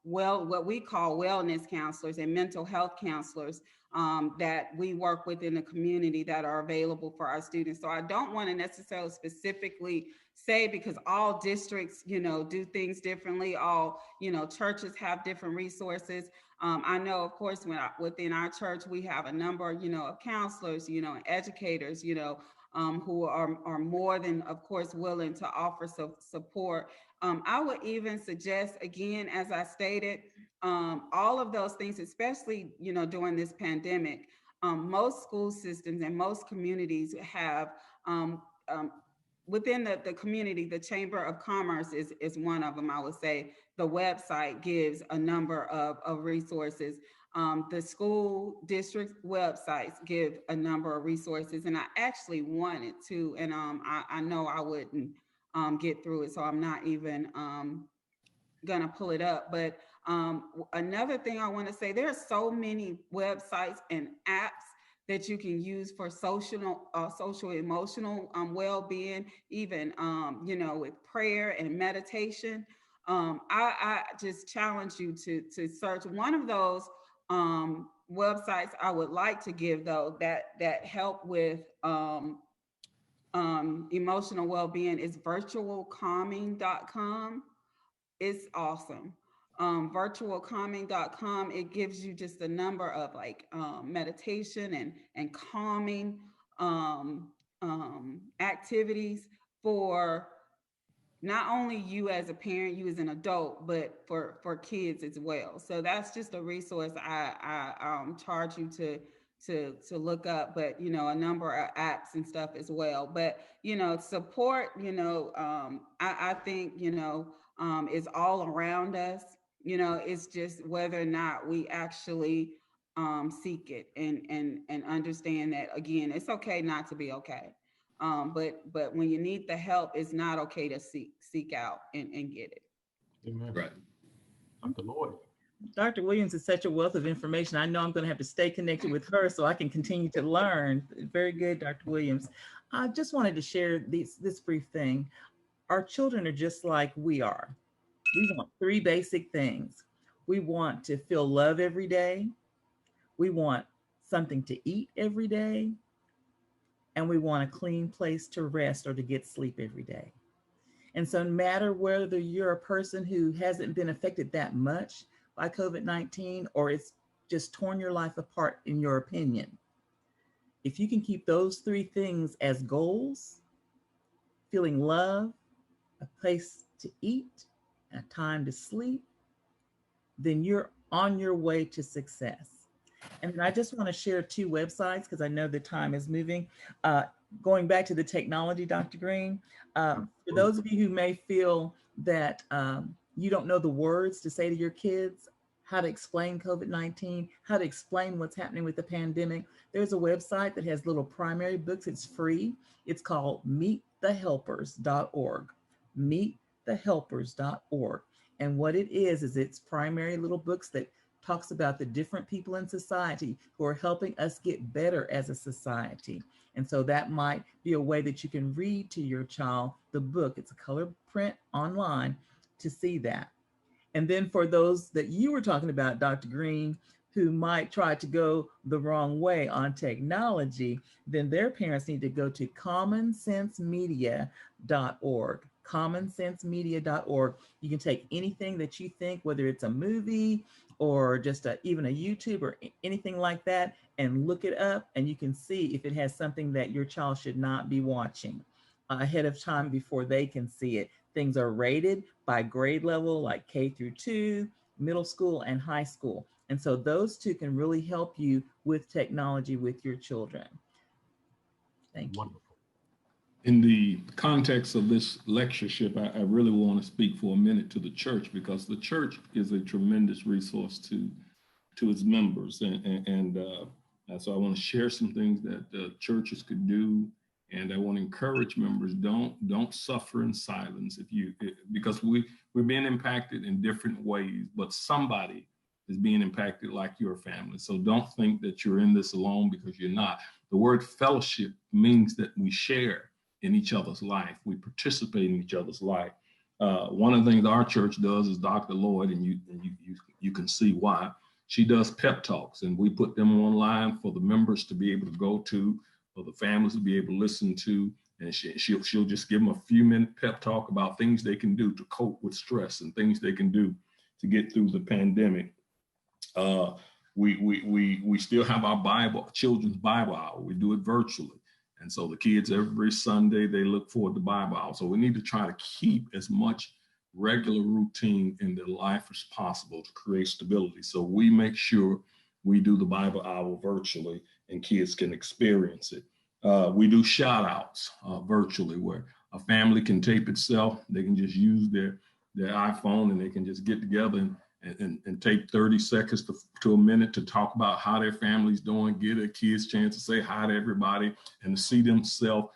what we call wellness counselors and mental health counselors that we work with in the community that are available for our students. So I don't want to necessarily specifically say, because all districts, do things differently. All, churches have different resources. I know, of course, within our church, we have a number, of counselors, and educators, who are more than, of course, willing to offer support. I would even suggest, again, as I stated, all of those things, especially, during this pandemic, most school systems and most communities have, within the community, the Chamber of Commerce is one of them, I would say. The website gives a number of resources. The school district websites give a number of resources, and I actually wanted to, and I know I wouldn't get through it, so I'm not even gonna pull it up. But another thing I want to say, there are so many websites and apps that you can use for social emotional well-being, even with prayer and meditation. I just challenge you to search one of those websites. I would like to give, though, that help with emotional well-being is virtualcalming.com. It's awesome. Virtualcalming.com, it gives you just a number of meditation and calming activities for not only you as a parent, you as an adult, but for kids as well. So that's just a resource I charge you to look up, but a number of apps and stuff as well. But support, I think is all around us. It's just whether or not we actually seek it and understand that, again, it's okay not to be okay. But when you need the help, it's not okay to seek out and get it. Amen. Right. Dr. Lloyd. Dr. Williams is such a wealth of information. I know I'm going to have to stay connected with her so I can continue to learn. Very good, Dr. Williams. I just wanted to share this brief thing. Our children are just like we are. We want three basic things. We want to feel love every day. We want something to eat every day. And we want a clean place to rest or to get sleep every day. And so no matter whether you're a person who hasn't been affected that much by COVID-19, or it's just torn your life apart, in your opinion, if you can keep those three things as goals, feeling love, a place to eat, a time to sleep, then you're on your way to success. And I just want to share two websites because I know the time is moving. Going back to the technology, Dr. Green, for those of you who may feel that you don't know the words to say to your kids, how to explain COVID-19, how to explain what's happening with the pandemic, there's a website that has little primary books. It's free. It's called meetthehelpers.org. Meetthehelpers.org. And what it is it's primary little books that talks about the different people in society who are helping us get better as a society. And so that might be a way that you can read to your child the book. It's a color print online to see that. And then for those that you were talking about, Dr. Green, who might try to go the wrong way on technology, then their parents need to go to commonsensemedia.org. commonsensemedia.org. You can take anything that you think, whether it's a movie or just even a YouTube or anything like that, and look it up, and you can see if it has something that your child should not be watching ahead of time before they can see it. Things are rated by grade level, like K-2, middle school and high school. And so those two can really help you with technology with your children. Thank you. Wonderful. In the context of this lectureship, I really want to speak for a minute to the church, because the church is a tremendous resource to its members. And so I want to share some things that the churches could do. And I want to encourage members, don't suffer in silence because we're being impacted in different ways, but somebody is being impacted like your family. So don't think that you're in this alone, because you're not. The word fellowship means that we share in each other's life. We participate in each other's life. One of the things our church does is Dr. Lloyd, and you can see why. She does pep talks, and we put them online for the members to be able to go to, for the families to be able to listen to. And she'll just give them a few minute pep talk about things they can do to cope with stress and things they can do to get through the pandemic. We still have our children's Bible hour. We do it virtually. And so the kids every Sunday, they look forward to Bible hour. So we need to try to keep as much regular routine in their life as possible to create stability. So we make sure we do the Bible hour virtually and kids can experience it. We do shout outs virtually where a family can tape itself. They can just use their iPhone and they can just get together and take 30 seconds to a minute to talk about how their family's doing, give their kids a chance to say hi to everybody and to see themselves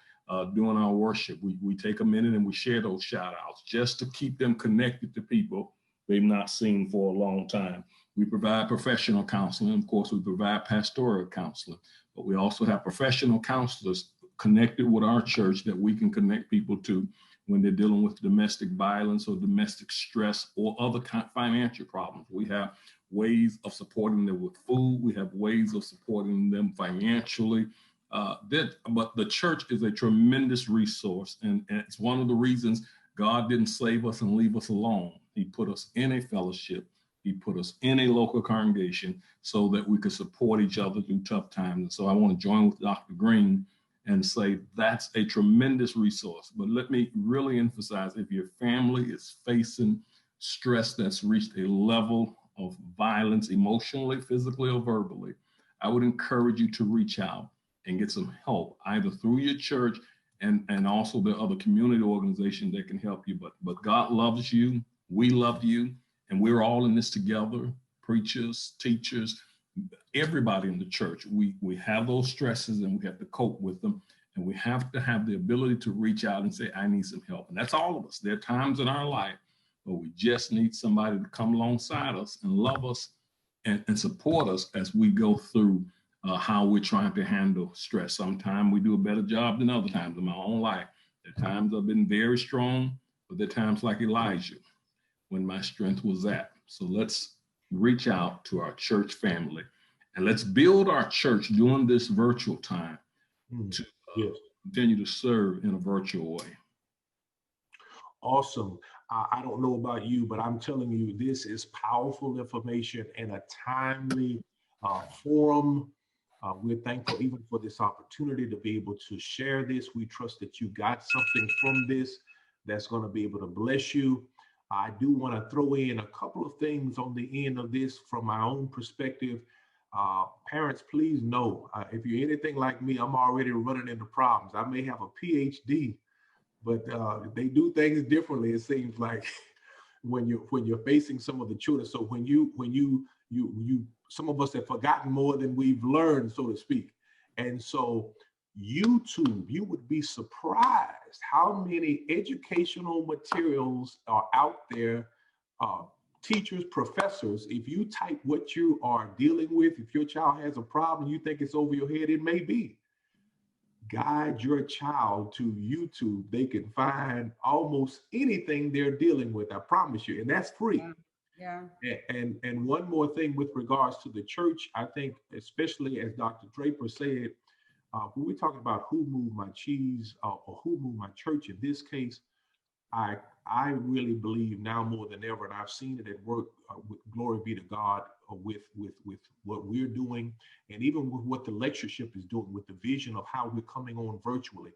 doing our worship. We take a minute and we share those shout outs just to keep them connected to people they've not seen for a long time. We provide professional counseling. Of course, we provide pastoral counseling, but we also have professional counselors connected with our church that we can connect people to when they're dealing with domestic violence or domestic stress or other financial problems. We have ways of supporting them with food. We have ways of supporting them financially. But the church is a tremendous resource, and it's one of the reasons God didn't save us and leave us alone. He put us in a fellowship. He put us in a local congregation so that we could support each other through tough times. And so I want to join with Dr. Green and say that's a tremendous resource. But let me really emphasize, if your family is facing stress that's reached a level of violence, emotionally, physically, or verbally, I would encourage you to reach out and get some help, either through your church and also the other community organizations that can help you. But God loves you, we love you, and we're all in this together, preachers, teachers, everybody in the church. We have those stresses and we have to cope with them. And we have to have the ability to reach out and say, I need some help. And that's all of us. There are times in our life where we just need somebody to come alongside us and love us and support us as we go through how we're trying to handle stress. Sometimes we do a better job than other times in my own life. There are times I've been very strong, but there are times like Elijah when my strength was at. So let's reach out to our church family and let's build our church during this virtual time to continue to serve in a virtual way. Awesome. I don't know about you, but I'm telling you, this is powerful information and a timely forum. We're thankful even for this opportunity to be able to share this. We trust that you got something from this that's going to be able to bless you. I do want to throw in a couple of things on the end of this from my own perspective. Parents, please know, if you're anything like me, I'm already running into problems. I may have a PhD, but they do things differently. It seems like when you're facing some of the children. So when you some of us have forgotten more than we've learned, so to speak. And so YouTube, you would be surprised how many educational materials are out there. Teachers, professors, if you type what you are dealing with, if your child has a problem, you think it's over your head, it may be. Guide your child to YouTube. They can find almost anything they're dealing with, I promise you, and that's free. Yeah. And one more thing with regards to the church, I think, especially as Dr. Draper said, when we're talking about who moved my cheese or who moved my church in this case, I really believe now more than ever, and I've seen it at work, with glory be to God, with what we're doing, and even with what the lectureship is doing, with the vision of how we're coming on virtually.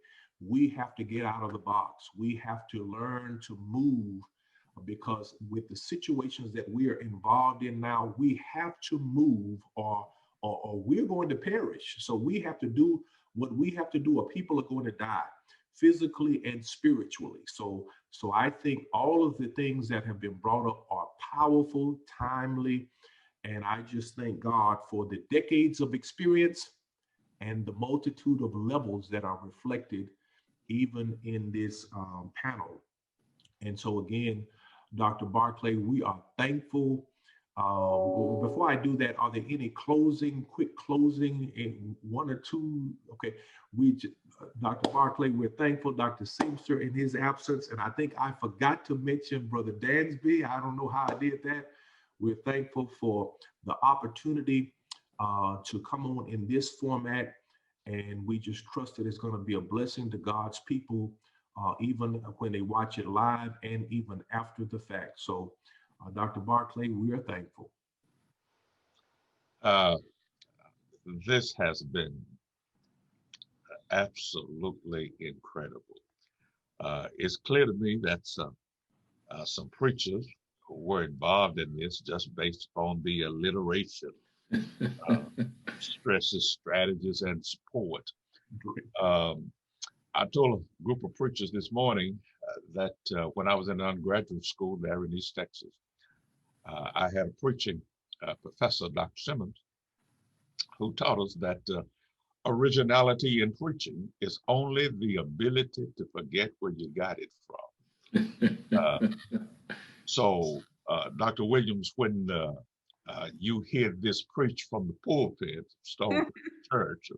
We have to get out of the box. We have to learn to move, because with the situations that we are involved in now, we have to move or we're going to perish. So we have to do what we have to do, or people are going to die physically and spiritually. So I think all of the things that have been brought up are powerful, timely, and I just thank God for the decades of experience and the multitude of levels that are reflected even in this panel. And so again, Dr. Barclay, we are thankful. Before I do that, are there any quick closing in one or two? Okay, Dr. Barclay, we're thankful. Dr. Singster in his absence. And I think I forgot to mention Brother Dansby. I don't know how I did that. We're thankful for the opportunity to come on in this format. And we just trust that it's going to be a blessing to God's people, even when they watch it live and even after the fact. So, Dr. Barclay, we are thankful. This has been absolutely incredible. It's clear to me that some preachers who were involved in this just based upon the alliteration, stresses, strategies, and support. I told a group of preachers this morning that when I was in undergraduate school there in East Texas, I had a preaching professor, Dr. Simmons, who taught us that originality in preaching is only the ability to forget where you got it from. So, Dr. Williams, when you hear this preach from the pulpit, Stone Church,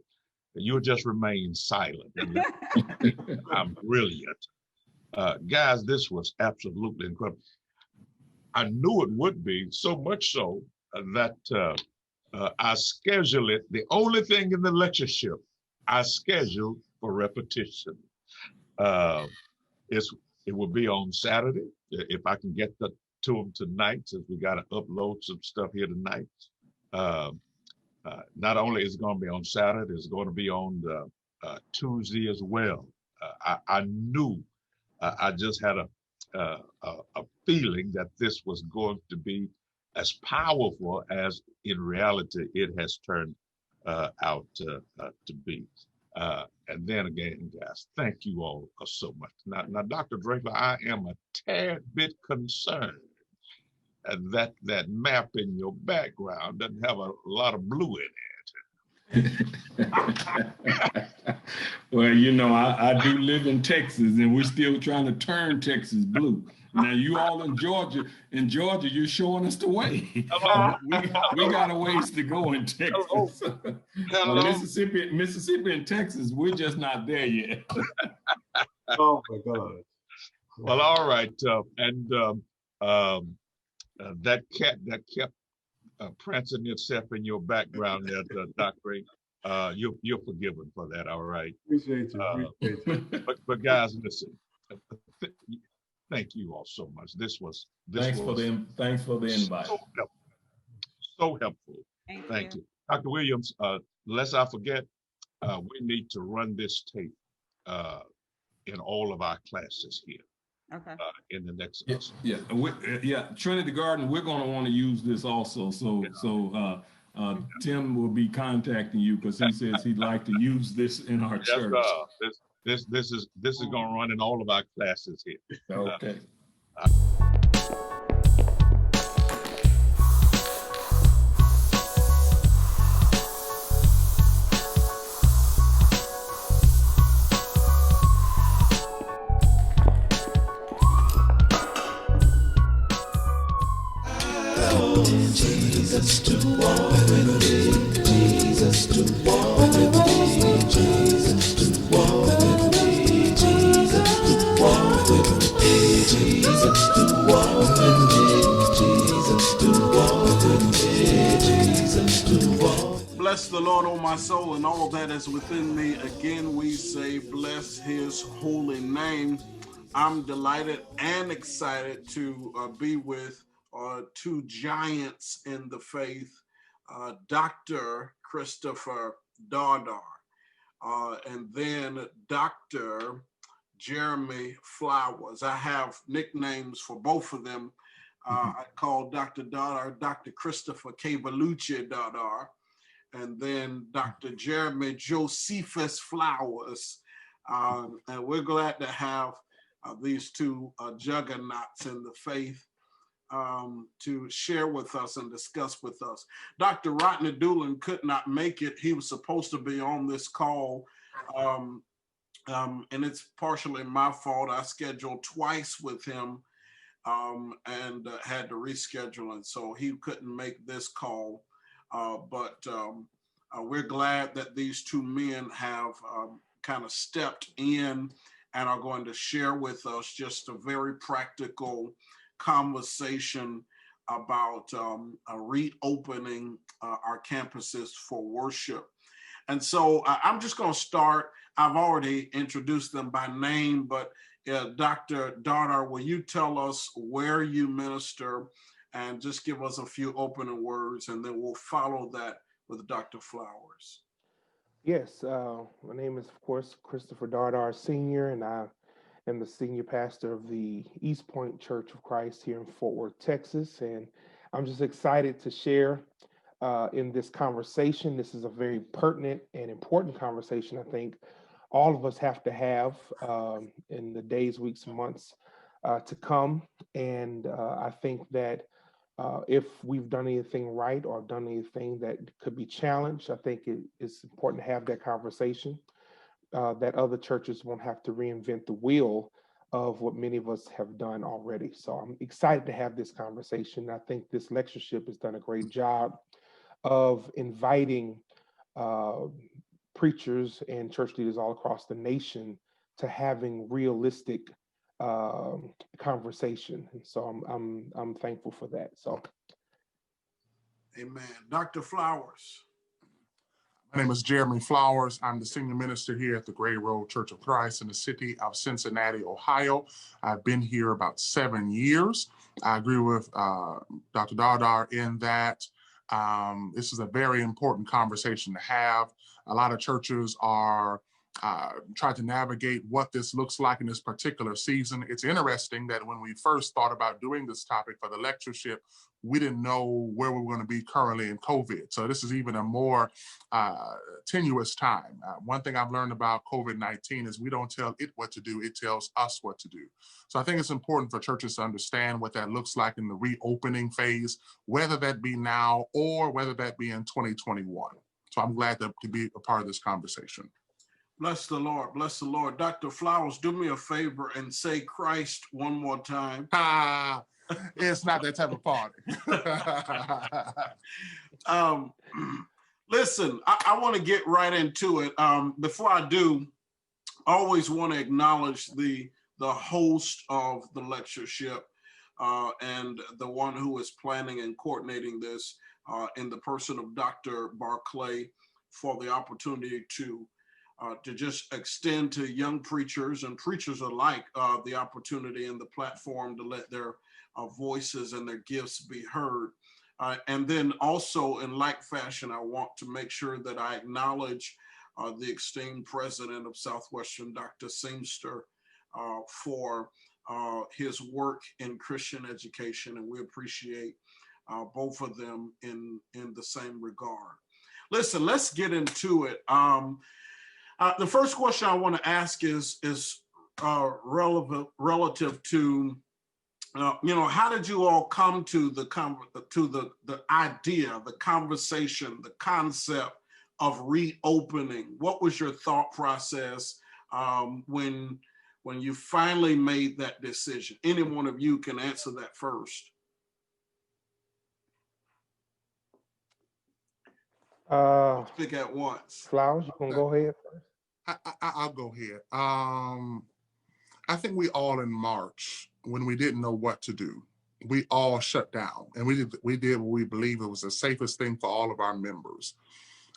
you'll just remain silent. And I'm brilliant. Guys, this was absolutely incredible. I knew it would be, so much so that I schedule it. The only thing in the lectureship I schedule for repetition. It will be on Saturday if I can get to them tonight, since we got to upload some stuff here tonight. Not only is it going to be on Saturday, it's going to be on Tuesday as well. I knew, I just had a feeling that this was going to be as powerful as in reality it has turned out to be. And then again, guys, thank you all so much. Now, Dr. Draper, I am a tad bit concerned that that map in your background doesn't have a lot of blue in it. Well, you know, I do live in Texas, and we're still trying to turn Texas blue. Now, you all in Georgia, you're showing us the way. we got a ways to go in Texas. Hello. Mississippi and Texas, we're just not there yet. Oh my God. Well, all right. That cat that kept prancing itself in your background there, Dr. You're forgiven for that, all right? Appreciate you. But guys, listen. Thank you all so much. Thanks for the invite. So helpful. Thank you. Dr. Williams, lest I forget, we need to run this tape in all of our classes here. Okay. In the next Trinity Garden, we're going to want to use this also. So Tim will be contacting you because he says he'd like to use this in our church. This is going to run in all of our classes here. Okay. Jesus to walk with me, Jesus to walk with me, Jesus to walk with me, Jesus to walk with me, Jesus to walk with me, Jesus to walk with me, Jesus to walk. Bless the Lord, O my soul, and all that is within me. Again, we say, bless his holy name. I'm delighted and excited to be with two giants in the faith, Dr. Christopher Dardar, and then Dr. Jeremy Flowers. I have nicknames for both of them. I call Dr. Dardar Dr. Christopher Cavalucci Dardar, and then Dr. Jeremy Josephus Flowers. And we're glad to have these two juggernauts in the faith to share with us and discuss with us. Dr. Rodney Doolin could not make it. He was supposed to be on this call, and it's partially my fault. I scheduled twice with him and had to reschedule, and so he couldn't make this call. But we're glad that these two men have kind of stepped in and are going to share with us just a very practical conversation about reopening our campuses for worship. And so I'm just going to start. I've already introduced them by name, but Dr. Dardar, will you tell us where you minister and just give us a few opening words, and then we'll follow that with Dr. Flowers. Yes, my name is, of course, Christopher Dardar Sr., and I am the senior pastor of the East Point Church of Christ here in Fort Worth, Texas. And I'm just excited to share in this conversation. This is a very pertinent and important conversation, I think all of us have to have in the days, weeks, and months to come. And I think that if we've done anything right or done anything that could be challenged, I think it's important to have that conversation, that other churches won't have to reinvent the wheel of what many of us have done already. So I'm excited to have this conversation. I think this lectureship has done a great job of inviting preachers and church leaders all across the nation to having realistic conversation. And so I'm thankful for that. So, amen. Dr. Flowers. My name is Jeremy Flowers. I'm the senior minister here at the Gray Road Church of Christ in the city of Cincinnati, Ohio. I've been here about 7 years. I agree with Dr. Dardar in that this is a very important conversation to have. A lot of churches are trying to navigate what this looks like in this particular season. It's interesting that when we first thought about doing this topic for the lectureship, we didn't know where we were going to be currently in COVID. So this is even a more tenuous time. One thing I've learned about COVID-19 is we don't tell it what to do, it tells us what to do. So I think it's important for churches to understand what that looks like in the reopening phase, whether that be now or whether that be in 2021. So I'm glad to be a part of this conversation. Bless the Lord. Bless the Lord. Dr. Flowers, do me a favor and say Christ one more time. It's not that type of party. Listen, I want to get right into it. Before I do, I always want to acknowledge the host of the lectureship and the one who is planning and coordinating this in the person of Dr. Barclay, for the opportunity to just extend to young preachers and preachers alike the opportunity and the platform to let their voices and their gifts be heard. And then also in like fashion, I want to make sure that I acknowledge the esteemed president of Southwestern, Dr. Singster, for his work in Christian education. And we appreciate both of them in the same regard. Listen, let's get into it. The first question I want to ask is relative to, how did you all come to the idea, the conversation, the concept of reopening? What was your thought process when you finally made that decision? Any one of you can answer that first. Speak at once. Flowers, you can go ahead first. I'll go ahead. I think we all in March, when we didn't know what to do, we all shut down, and we did what we believe it was the safest thing for all of our members.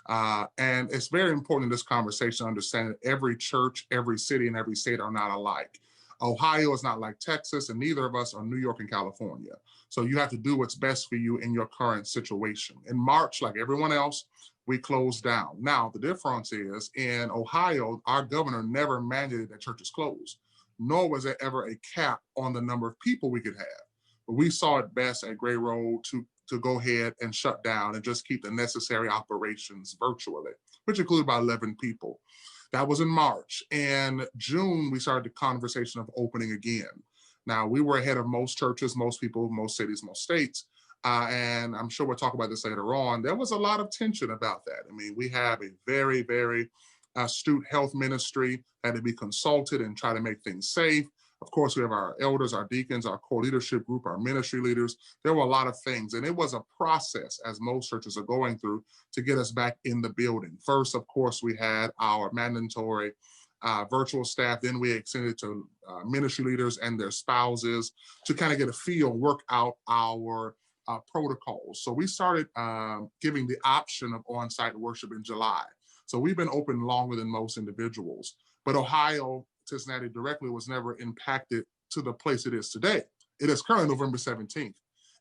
And it's very important in this conversation to understand that every church, every city, and every state are not alike. Ohio is not like Texas, and neither of us are New York and California. So you have to do what's best for you in your current situation. In March, like everyone else, we closed down. Now, the difference is in Ohio, our governor never mandated that churches close, nor was there ever a cap on the number of people we could have. But we saw it best at Gray Road to go ahead and shut down and just keep the necessary operations virtually, which included about 11 people. That was in March. In June, we started the conversation of opening again. Now, we were ahead of most churches, most people, most cities, most states. And I'm sure we'll talk about this later on. There was a lot of tension about that. I mean, we have a very, very astute health ministry that had to be consulted and try to make things safe. Of course, we have our elders, our deacons, our core leadership group, our ministry leaders. There were a lot of things, and it was a process, as most churches are going through, to get us back in the building. First, of course, we had our mandatory virtual staff. Then we extended to ministry leaders and their spouses to kind of get a feel, work out our protocols. So we started giving the option of on-site worship in July. So we've been open longer than most individuals, but Ohio, Cincinnati directly was never impacted to the place it is today. It is currently November 17th.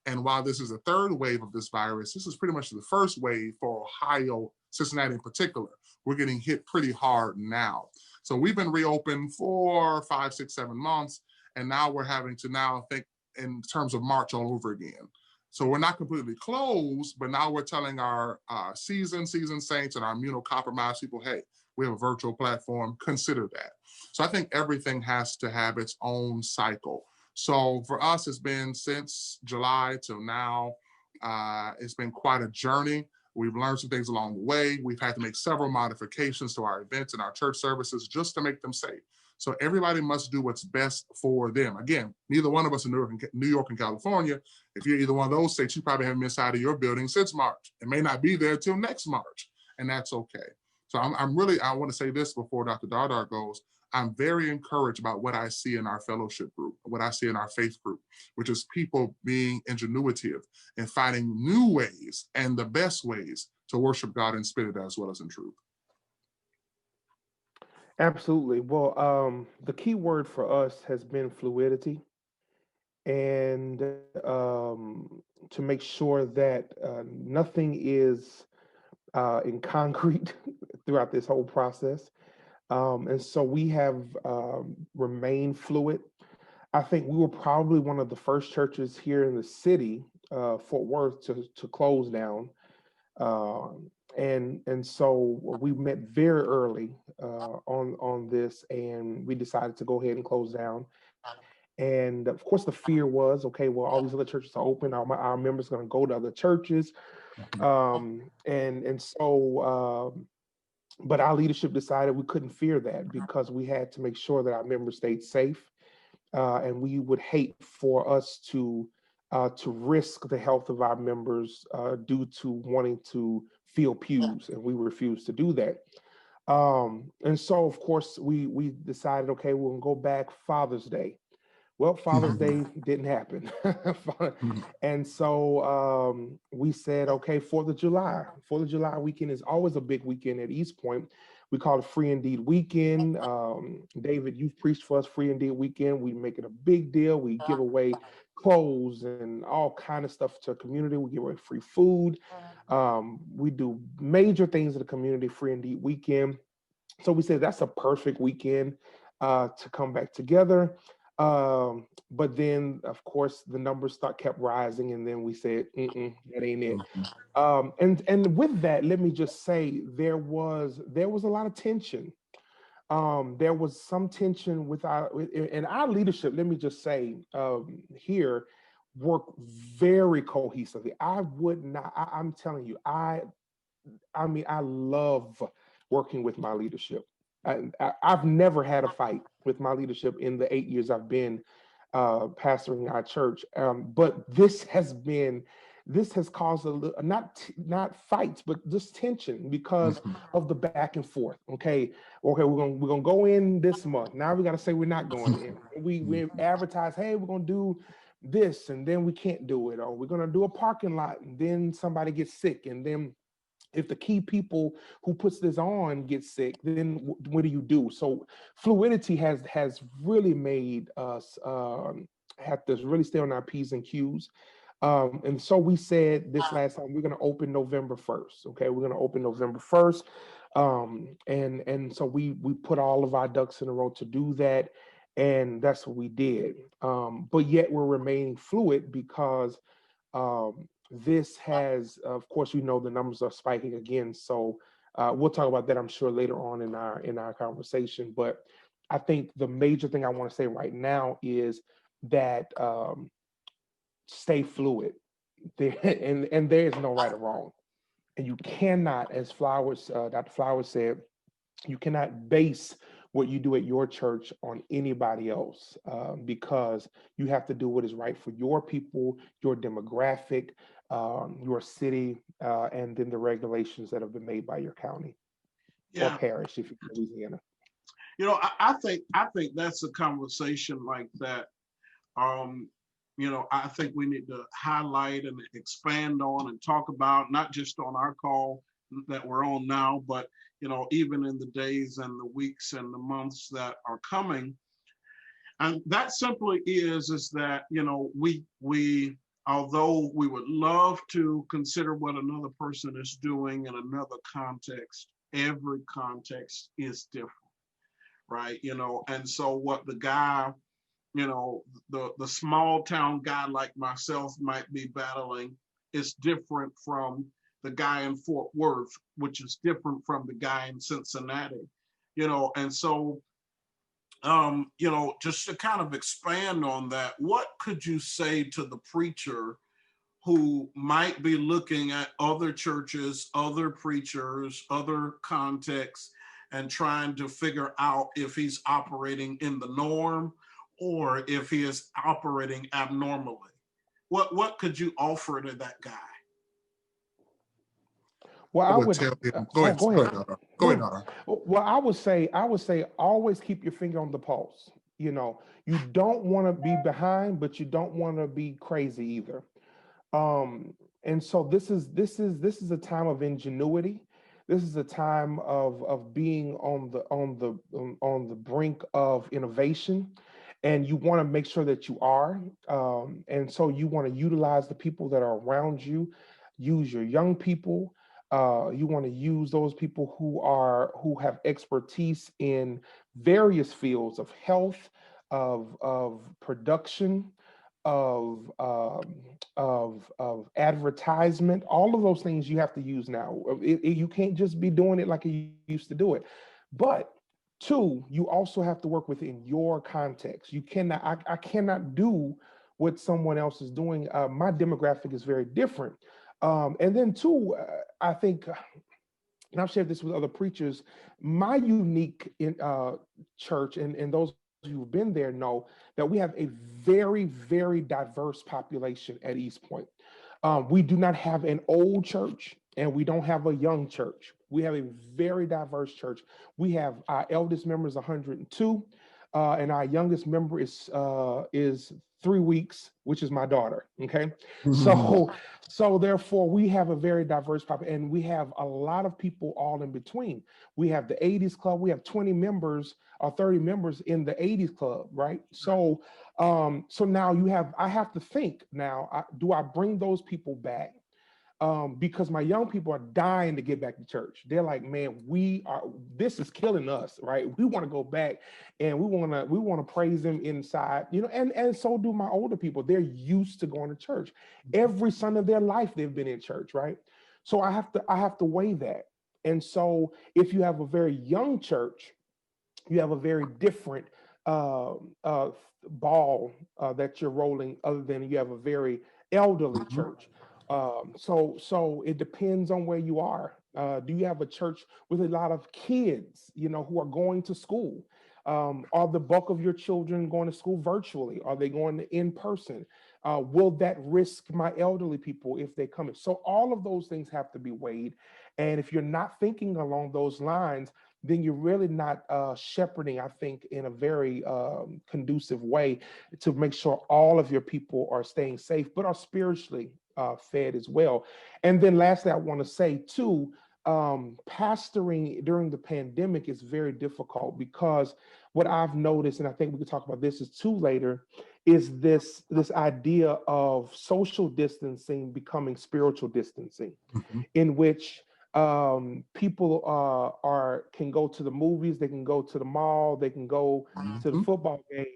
And while this is a third wave of this virus, this is pretty much the first wave for Ohio, Cincinnati in particular. We're getting hit pretty hard now. So we've been reopened for 5, 6, 7 months. And now we're having to now think in terms of March all over again. So we're not completely closed, but now we're telling our seasoned saints and our immunocompromised people, hey, we have a virtual platform, consider that. So I think everything has to have its own cycle. So for us, it's been since July till now, it's been quite a journey. We've learned some things along the way. We've had to make several modifications to our events and our church services just to make them safe. So everybody must do what's best for them. Again, neither one of us in New York and California, if you're either one of those states, you probably haven't been inside of your building since March. It may not be there till next March, and that's okay. So I want to say this before Dr. Dardar goes. I'm very encouraged about what I see in our fellowship group, what I see in our faith group, which is people being ingenuitive and finding new ways and the best ways to worship God in spirit as well as in truth. Absolutely. Well, the key word for us has been fluidity, and to make sure that nothing is in concrete throughout this whole process. And so we have remained fluid. I think we were probably one of the first churches here in the city, Fort Worth, to close down. And so we met very early on this, and we decided to go ahead and close down. And of course, the fear was, okay, well, all these other churches are open. Our members are going to go to other churches. But our leadership decided we couldn't fear that because we had to make sure that our members stayed safe. And we would hate for us to risk the health of our members due to wanting to fill pews, and we refused to do that. And so, of course, we decided, okay, we'll go back Father's Day. Well, Father's Day didn't happen. And so we said, okay, 4th of July. 4th of July weekend is always a big weekend at East Point. We call it Free Indeed Weekend. David, you've preached for us Free Indeed Weekend. We make it a big deal. We give away clothes and all kind of stuff to the community. We give away free food. We do major things in the community, Free Indeed Weekend. So we said that's a perfect weekend to come back together. But then, of course, the numbers kept rising, and then we said, that ain't it. And with that, let me just say there was a lot of tension. There was some tension with our leadership. Let me just say here, work very cohesively. I'm telling you, I mean, I love working with my leadership. I've never had a fight with my leadership in the 8 years I've been pastoring our church. But this has caused not fights, but just tension because of the back and forth. Okay, we're gonna go in this month. Now we got to say we're not going in. We advertise, hey, we're gonna do this, and then we can't do it, or we're gonna do a parking lot, and then somebody gets sick, and then if the key people who puts this on get sick, then what do you do? So fluidity has really made us have to really stay on our P's and Q's. And so we said this last time, we're going to open November 1st. Okay, we're going to open November 1st. And so we put all of our ducks in a row to do that. And that's what we did. But yet we're remaining fluid because this has, of course, the numbers are spiking again. So we'll talk about that, I'm sure, later on in our conversation. But I think the major thing I want to say right now is that stay fluid. And there is no right or wrong. And you cannot, as Dr. Flowers said, you cannot base what you do at your church on anybody else because you have to do what is right for your people, your demographic, your city, and then the regulations that have been made by your county or parish if you're in Louisiana. You know, I think that's a conversation like that. You know, I think we need to highlight and expand on and talk about, not just on our call that we're on now, but, you know, even in the days and the weeks and the months that are coming. And that simply is that, you know, we, although we would love to consider what another person is doing in another context, every context is different, right? You know, and so what the guy, you know, the small town guy like myself might be battling is different from the guy in Fort Worth, which is different from the guy in Cincinnati, you know, and so, you know, just to kind of expand on that, what could you say to the preacher who might be looking at other churches, other preachers, other contexts, and trying to figure out if he's operating in the norm or if he is operating abnormally? What could you offer to that guy? Well, I would tell him, go ahead, go ahead. Go ahead, Donna. Well, I would say always keep your finger on the pulse. You know, you don't want to be behind, but you don't want to be crazy either. And so this is a time of ingenuity. This is a time of being on the brink of innovation, and you want to make sure that you are. And so you want to utilize the people that are around you. Use your young people. You want to use those people who have expertise in various fields of health, of production, of advertisement. All of those things you have to use now. You can't just be doing it like you used to do it. But two, you also have to work within your context. You cannot. I cannot do what someone else is doing. My demographic is very different. And then two, I think, and I've shared this with other preachers, my unique church, and those who've been there know that we have a very, very diverse population at East Point. We do not have an old church and we don't have a young church. We have a very diverse church. We have our eldest member is 102, and our youngest member is 3 weeks, which is my daughter. Okay. So therefore we have a very diverse population, and we have a lot of people all in between. We have the 80s club. We have 20 members or 30 members in the 80s club. Right. So, so now I have to think now, do I bring those people back? Because my young people are dying to get back to church. They're like, man, this is killing us, right? We want to go back, and we want to praise him inside, you know, and so do my older people. They're used to going to church. Every Sunday of their life, they've been in church, right? So I have to weigh that. And so if you have a very young church, you have a very different ball that you're rolling, other than you have a very elderly church. So it depends on where you are. Do you have a church with a lot of kids, you know, who are going to school? Are the bulk of your children going to school virtually? Are they going in person? Will that risk my elderly people if they come in? So all of those things have to be weighed. And if you're not thinking along those lines, then you're really not shepherding, I think, in a very conducive way to make sure all of your people are staying safe, but are spiritually fed as well. And then lastly, I want to say too, pastoring during the pandemic is very difficult, because what I've noticed, and I think we could talk about this too later, is this idea of social distancing becoming spiritual distancing, in which people can go to the movies, they can go to the mall, they can go to the football game,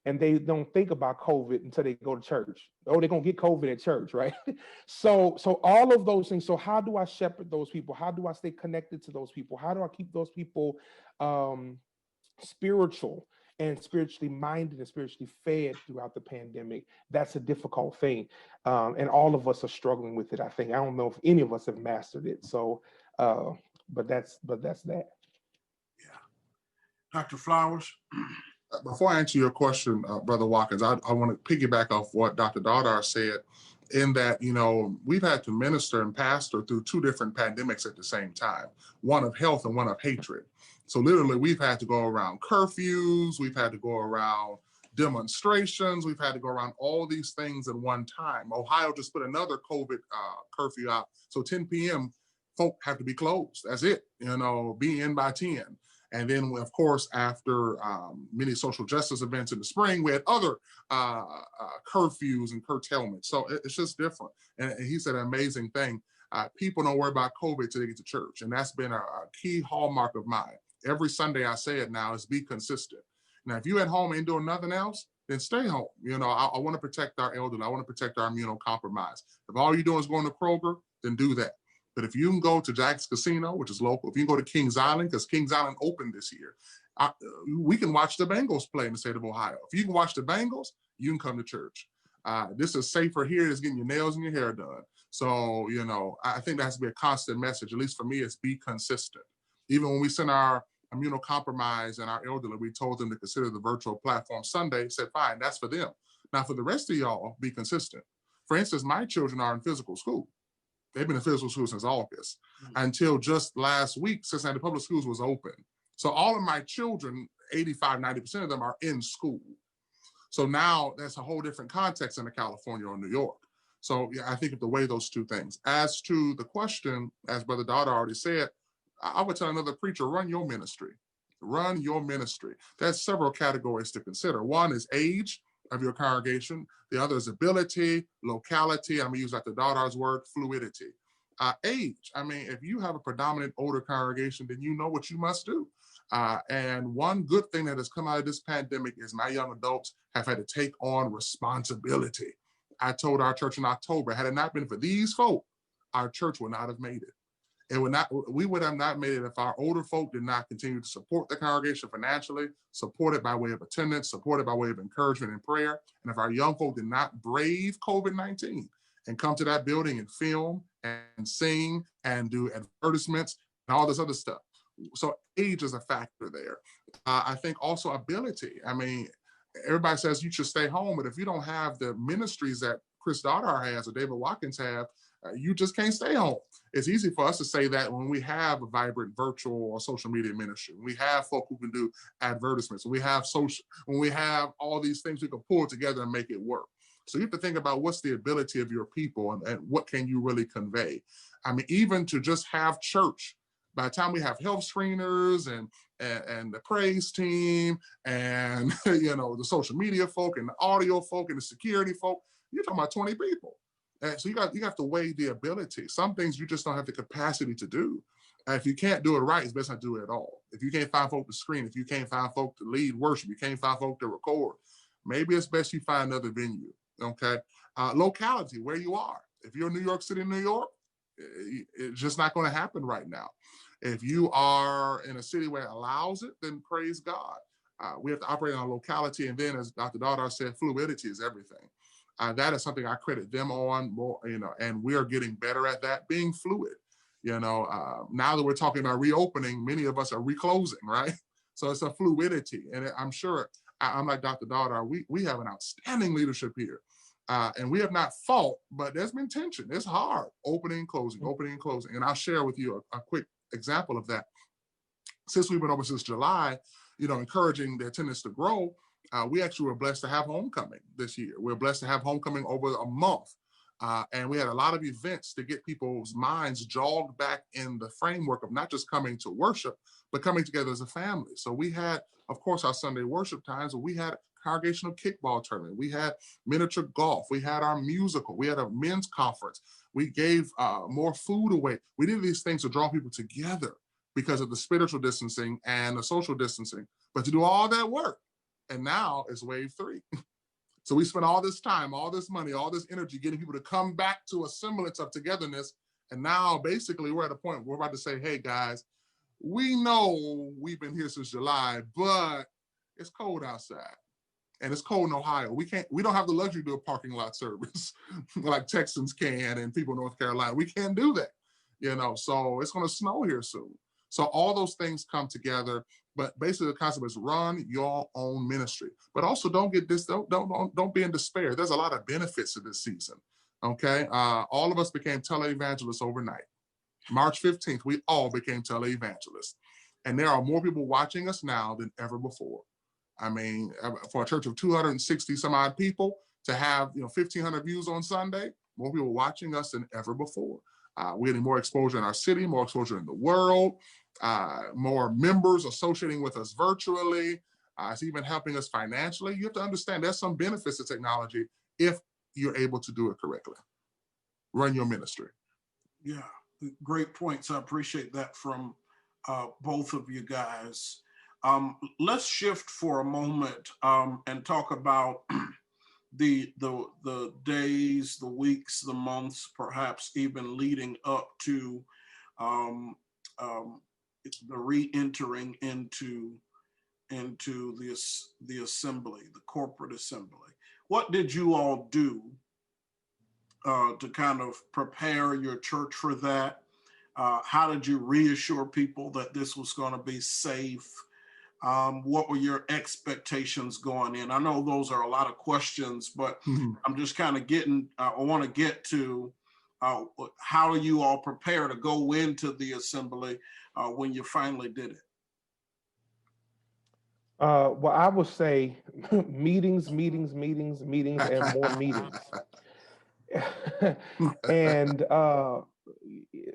and they don't think about COVID until they go to church. Oh, they're gonna get COVID at church, right? So all of those things. So how do I shepherd those people? How do I stay connected to those people? How do I keep those people spiritual and spiritually minded and spiritually fed throughout the pandemic? That's a difficult thing, and all of us are struggling with it. I think. I don't know if any of us have mastered it. So, but that's that. Yeah, Dr. Flowers. Before I answer your question, Brother Watkins, I want to piggyback off what Dr. Dardar said, in that, you know, we've had to minister and pastor through two different pandemics at the same time, one of health and one of hatred. So literally we've had to go around curfews, we've had to go around demonstrations, we've had to go around all these things at one time. Ohio just put another COVID curfew out. So 10 p.m. folk have to be closed. That's it, be in by 10. And then, of course, after many social justice events in the spring, we had other curfews and curtailments. So it's just different. And he said an amazing thing. People don't worry about COVID till they get to church. And that's been a key hallmark of mine. Every Sunday I say it now is be consistent. Now, if you're at home and ain't doing nothing else, then stay home. I want to protect our elderly. I want to protect our immunocompromised. If all you're doing is going to Kroger, then do that. But if you can go to Jack's Casino, which is local, if you can go to Kings Island, because Kings Island opened this year, we can watch the Bengals play in the state of Ohio. If you can watch the Bengals, you can come to church. This is safer here. It's getting your nails and your hair done. So, I think that has to be a constant message. At least for me, it's be consistent. Even when we send our immunocompromised and our elderly, we told them to consider the virtual platform Sunday, said, fine, that's for them. Now, for the rest of y'all, be consistent. For instance, my children are in physical school. They've been in physical school since August, until just last week, Cincinnati Public Schools was open. So all of my children, 85-90% of them are in school. So now that's a whole different context in California or New York. So yeah, I think of the way those two things. As to the question, as Brother Dada already said, I would tell another preacher, run your ministry. Run your ministry. There's several categories to consider. One is age of your congregation. The other is ability, locality. I'm going to use Dr. Dada's word, fluidity. Age. If you have a predominant older congregation, then you know what you must do. And one good thing that has come out of this pandemic is my young adults have had to take on responsibility. I told our church in October, had it not been for these folk, our church would not have made it. We would have not made it if our older folk did not continue to support the congregation financially, support it by way of attendance, support it by way of encouragement and prayer. And if our young folk did not brave COVID-19 and come to that building and film and sing and do advertisements and all this other stuff. So age is a factor there. I think also ability. Everybody says you should stay home, but if you don't have the ministries that Chris Dada has or David Watkins have, you just can't stay home. It's easy for us to say that when we have a vibrant virtual or social media ministry, when we have folk who can do advertisements, when we have all these things we can pull together and make it work. So you have to think about what's the ability of your people and what can you really convey. Even to just have church, by the time we have health screeners and the praise team and the social media folk and the audio folk and the security folk, you're talking about 20 people. And so you have to weigh the ability. Some things you just don't have the capacity to do. If you can't do it right, it's best not to do it at all. If you can't find folk to screen, if you can't find folk to lead worship, you can't find folk to record, maybe it's best you find another venue, okay? Locality, where you are. If you're in New York City, New York, it's just not going to happen right now. If you are in a city where it allows it, then praise God. We have to operate on locality. And then, as Dr. Dada said, fluidity is everything. That is something I credit them on more, and we are getting better at that, being fluid. Now that we're talking about reopening, many of us are reclosing, right? So it's a fluidity. And I'm sure, I'm like Dr. Dada, we have an outstanding leadership here. And we have not fought, but there's been tension. It's hard, opening, closing. And I'll share with you a quick example of that. Since we've been over since July, encouraging the attendance to grow, we actually were blessed to have homecoming this year. We're blessed to have homecoming over a month. And we had a lot of events to get people's minds jogged back in the framework of not just coming to worship, but coming together as a family. So we had, of course, our Sunday worship times, but we had congregational kickball tournament. We had miniature golf. We had our musical. We had a men's conference. We gave more food away. We did these things to draw people together because of the spiritual distancing and the social distancing, but to do all that work. And now it's wave 3. So we spent all this time, all this money, all this energy getting people to come back to a semblance of togetherness. And now basically we're at a point where we're about to say, hey guys, we know we've been here since July, but it's cold outside. And it's cold in Ohio. We don't have the luxury to do a parking lot service like Texans can and people in North Carolina. We can't do that, so it's going to snow here soon. So all those things come together, but basically the concept is run your own ministry, but also don't be in despair. There's a lot of benefits to this season. Okay. All of us became televangelists overnight. March 15th, we all became televangelists. And there are more people watching us now than ever before. I mean, for a church of 260 some odd people to have 1,500 views on Sunday, more people watching us than ever before. We're getting more exposure in our city, more exposure in the world, more members associating with us virtually. It's even helping us financially. You have to understand there's some benefits to technology if you're able to do it correctly. Run your ministry. Yeah, great points. I appreciate that from both of you guys. Let's shift for a moment and talk about the days, the weeks, the months, perhaps even leading up to the re-entering into the assembly, the corporate assembly. What did you all do to kind of prepare your church for that? How did you reassure people that this was going to be safe? What were your expectations going in? I know those are a lot of questions, but I'm just kind of I want to get to how do you all prepare to go into the assembly when you finally did it? Well, I would say meetings, and more meetings. And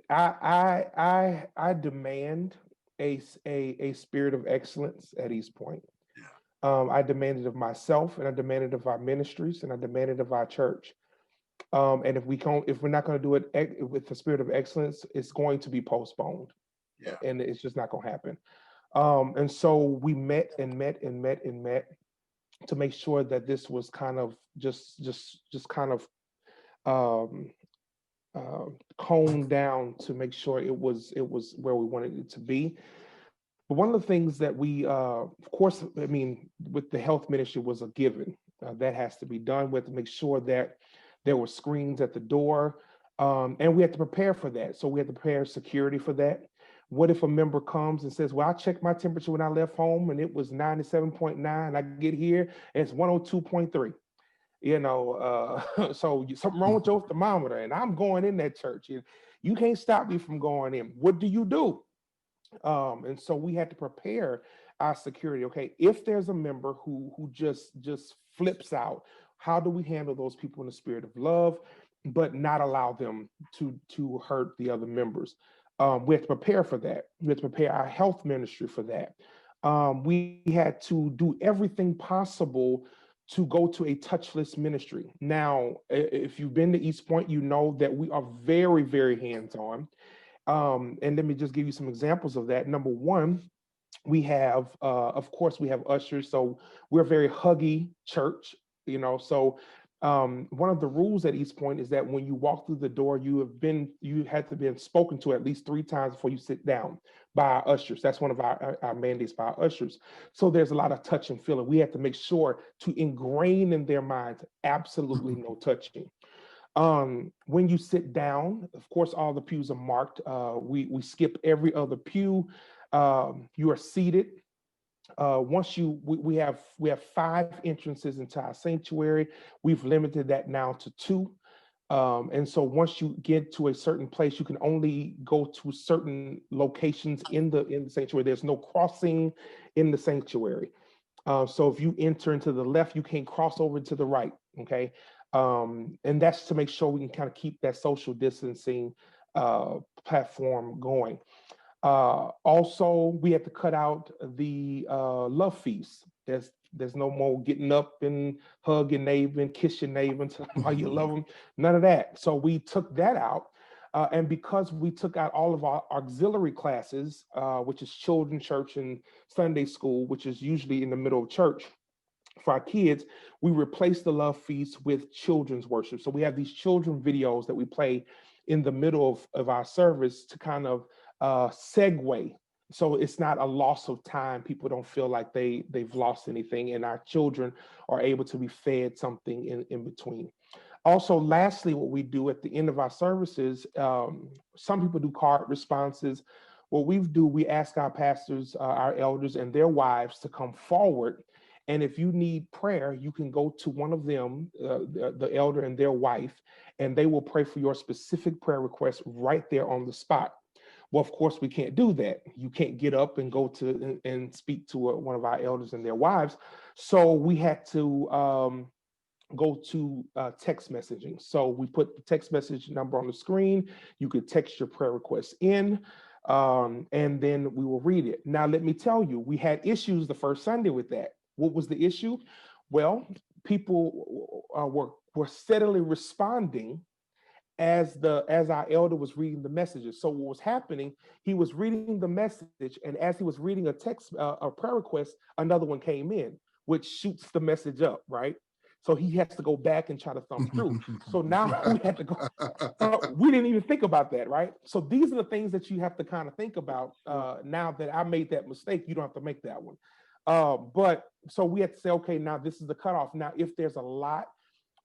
I demand a spirit of excellence at East Point. I demanded of myself, and I demanded of our ministries, and I demanded of our church. And if we're not going to do it with the spirit of excellence, it's going to be postponed. Yeah. And it's just not going to happen. And so we met to make sure that this was kind of just kind of honed down to make sure it was where we wanted it to be. But one of the things that we, of course, I mean, with the health ministry was a given. That has to be done. We have to make sure that there were screens at the door, and we had to prepare for that. So we had to prepare security for that. What if a member comes and says, well, I checked my temperature when I left home and it was 97.9. I get here and it's 102.3. So something wrong with your thermometer and I'm going in that church. You can't stop me from going in. What do you do? And so we had to prepare our security. Okay, if there's a member who just flips out, how do we handle those people in the spirit of love, but not allow them to hurt the other members? We have to prepare for that. We have to prepare our health ministry for that. We had to do everything possible to go to a touchless ministry. Now, if you've been to East Point, you know that we are very, very hands-on. And let me just give you some examples of that. Number one, we have, of course, we have ushers. So we're a very huggy church, so one of the rules at East Point is that when you walk through the door, you had to be spoken to at least 3 times before you sit down by our ushers. That's one of our mandates by our ushers. So there's a lot of touch and feeling. We have to make sure to ingrain in their minds, absolutely no touching. When you sit down, of course, all the pews are marked. We skip every other pew. You are seated. We have 5 entrances into our sanctuary. We've limited that now to 2. And so once you get to a certain place, you can only go to certain locations in the sanctuary. There's no crossing in the sanctuary. So if you enter into the left, you can't cross over to the right. Okay. And that's to make sure we can kind of keep that social distancing platform going. Also, we have to cut out the love feast. There's no more getting up and hug your neighbor and kiss your neighbor and tell them how you love them. None of that. So we took that out. And because we took out all of our auxiliary classes, which is children's church and Sunday school, which is usually in the middle of church for our kids, we replaced the love feast with children's worship. So we have these children videos that we play in the middle of our service to kind of segue. So it's not a loss of time. People don't feel like they've lost anything, and our children are able to be fed something in between. Also, lastly, what we do at the end of our services, some people do card responses. What we ask our pastors, our elders, and their wives to come forward. And if you need prayer, you can go to one of them, the elder and their wife, and they will pray for your specific prayer request right there on the spot. Well, of course, we can't do that. You can't get up and go to and speak to one of our elders and their wives. So we had to go to text messaging. So we put the text message number on the screen. You could text your prayer requests in, and then we will read it. Now, let me tell you, we had issues the first Sunday with that. What was the issue? Well, people were steadily responding as our elder was reading the messages. So what was happening, he was reading the message, and as he was reading a prayer request, another one came in, which shoots the message up, right? So he has to go back and try to thumb through. So now we had to go, we didn't even think about that, right? So these are the things that you have to kind of think about. Now that I made that mistake, you don't have to make that one. But so we had to say, okay, now this is the cutoff. Now, if there's a lot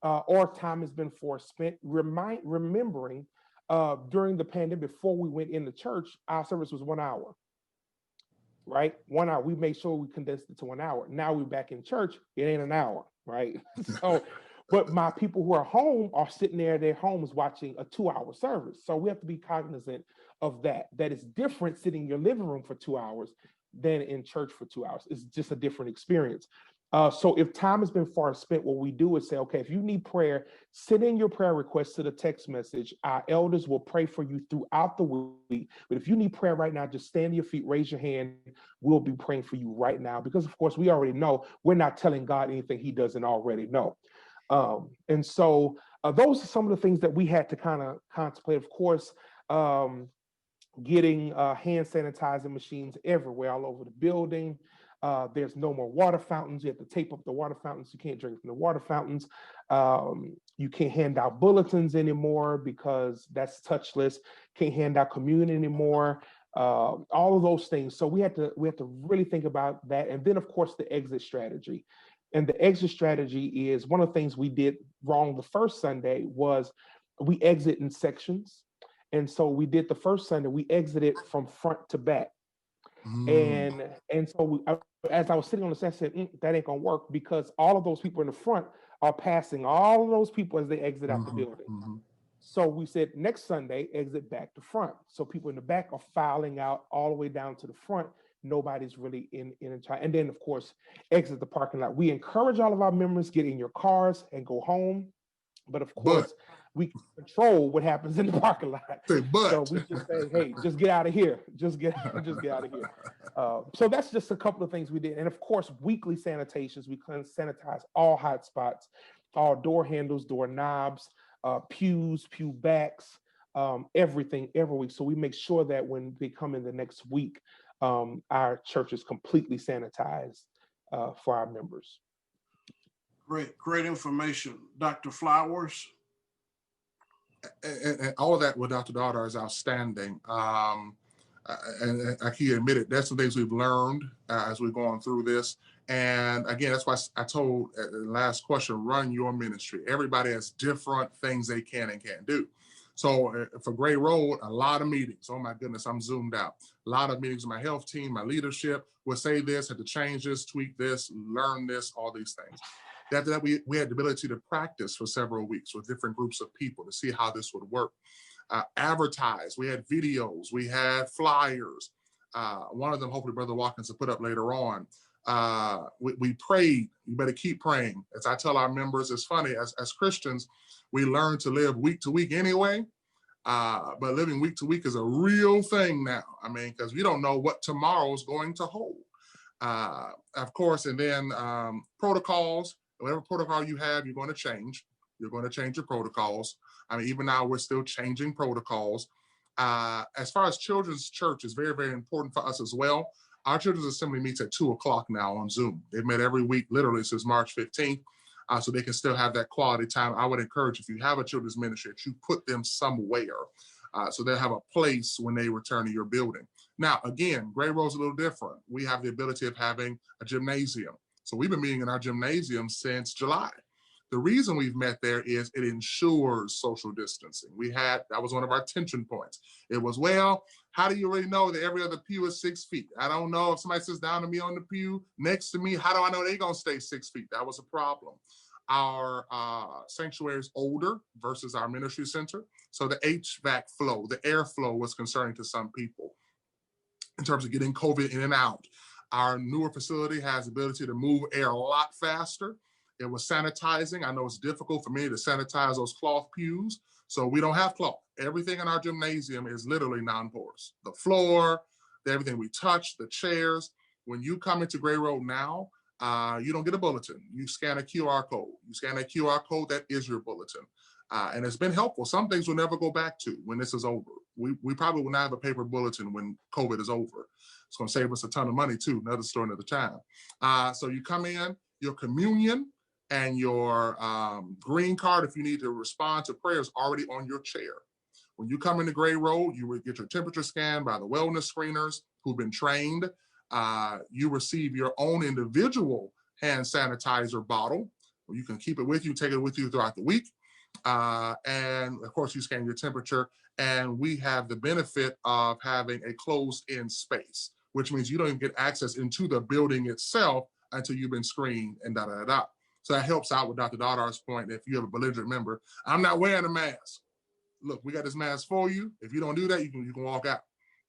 or time has been forespent, remembering during the pandemic, before we went into church, our service was 1 hour, right? 1 hour. We made sure we condensed it to 1 hour. Now we're back in church, it ain't an hour, right? So, but my people who are home are sitting there at their homes watching a 2-hour service. So we have to be cognizant of that. That is different sitting in your living room for 2 hours than in church for 2 hours. It's just a different experience. So if time has been far spent, what we do is say, okay, if you need prayer, send in your prayer request to the text message. Our elders will pray for you throughout the week. But if you need prayer right now, just stand to your feet, raise your hand. We'll be praying for you right now. Because of course, we already know we're not telling God anything he doesn't already know. And so those are some of the things that we had to kind of contemplate. Of course, getting hand sanitizing machines everywhere, all over the building. There's no more water fountains. You have to tape up the water fountains. You can't drink from the water fountains. You can't hand out bulletins anymore because that's touchless. Can't hand out communion anymore. All of those things. So we had to really think about that. And then, of course, the exit strategy. And the exit strategy is one of the things we did wrong the first Sunday was we exit in sections. And so we did the first Sunday, we exited from front to back. And so as I was sitting on the set, I said, that ain't gonna work because all of those people in the front are passing all of those people as they exit out the building. So we said next Sunday, exit back to front. So people in the back are filing out all the way down to the front. Nobody's really in a and then of course, exit the parking lot. We encourage all of our members, get in your cars and go home. But of course, we can control what happens in the parking lot. So we just say, hey, just get out of here. Just get out of here. So that's just a couple of things we did. And of course, weekly sanitations. We sanitize all hot spots, all door handles, door knobs, pews, pew backs, everything every week. So we make sure that when they come in the next week, our church is completely sanitized for our members. Great information. Dr. Flowers? And all of that with Dr. Dardar is outstanding. And like he admitted, that's some things we've learned as we're going through this. And again, that's why I told the last question, run your ministry. Everybody has different things they can and can't do. So for Gray Road, a lot of meetings. Oh my goodness, I'm zoomed out. A lot of meetings with my health team, my leadership will say this, had to change this, tweak this, learn this, all these things. That we had the ability to practice for several weeks with different groups of people to see how this would work. Advertise, we had videos, we had flyers. One of them, hopefully Brother Watkins will put up later on. We prayed, you better keep praying. As I tell our members, it's funny, as Christians, we learn to live week to week anyway, but living week to week is a real thing now. I mean, because we don't know what tomorrow is going to hold. Of course, and then protocols, whatever protocol you have, you're going to change. You're going to change your protocols. I mean, even now we're still changing protocols. As far as children's church is very, very important for us as well. Our children's assembly meets at 2:00 now on Zoom. They've met every week, literally since March 15th, so they can still have that quality time. I would encourage, if you have a children's ministry, that you put them somewhere so they'll have a place when they return to your building. Now, again, Gray Road's a little different. We have the ability of having a gymnasium. So we've been meeting in our gymnasium since July. The reason we've met there is it ensures social distancing. That was one of our tension points. It was, well, how do you really know that every other pew is 6 feet? I don't know if somebody sits down to me on the pew next to me, how do I know they're gonna stay 6 feet? That was a problem. Our sanctuary is older versus our ministry center. So the HVAC flow, the airflow was concerning to some people in terms of getting COVID in and out. Our newer facility has the ability to move air a lot faster. It was sanitizing. I know it's difficult for me to sanitize those cloth pews, so we don't have cloth. Everything in our gymnasium is literally non-porous. The floor, everything we touch, the chairs. When you come into Gray Road now, you don't get a bulletin. You scan a QR code. You scan a QR code, that is your bulletin. And it's been helpful. Some things we'll never go back to when this is over. We probably will not have a paper bulletin when COVID is over. It's going to save us a ton of money too. Another story, another time. So you come in, your communion and your green card, if you need to respond to prayer, is already on your chair. When you come into Gray Road, you will get your temperature scanned by the wellness screeners who've been trained. You receive your own individual hand sanitizer bottle. You can keep it with you, take it with you throughout the week. And of course, you scan your temperature. And we have the benefit of having a closed-in space, which means you don't even get access into the building itself until you've been screened and da-da-da-da. So that helps out with Dr. Dardar's point. If you have a belligerent member, I'm not wearing a mask. Look, we got this mask for you. If you don't do that, you can walk out.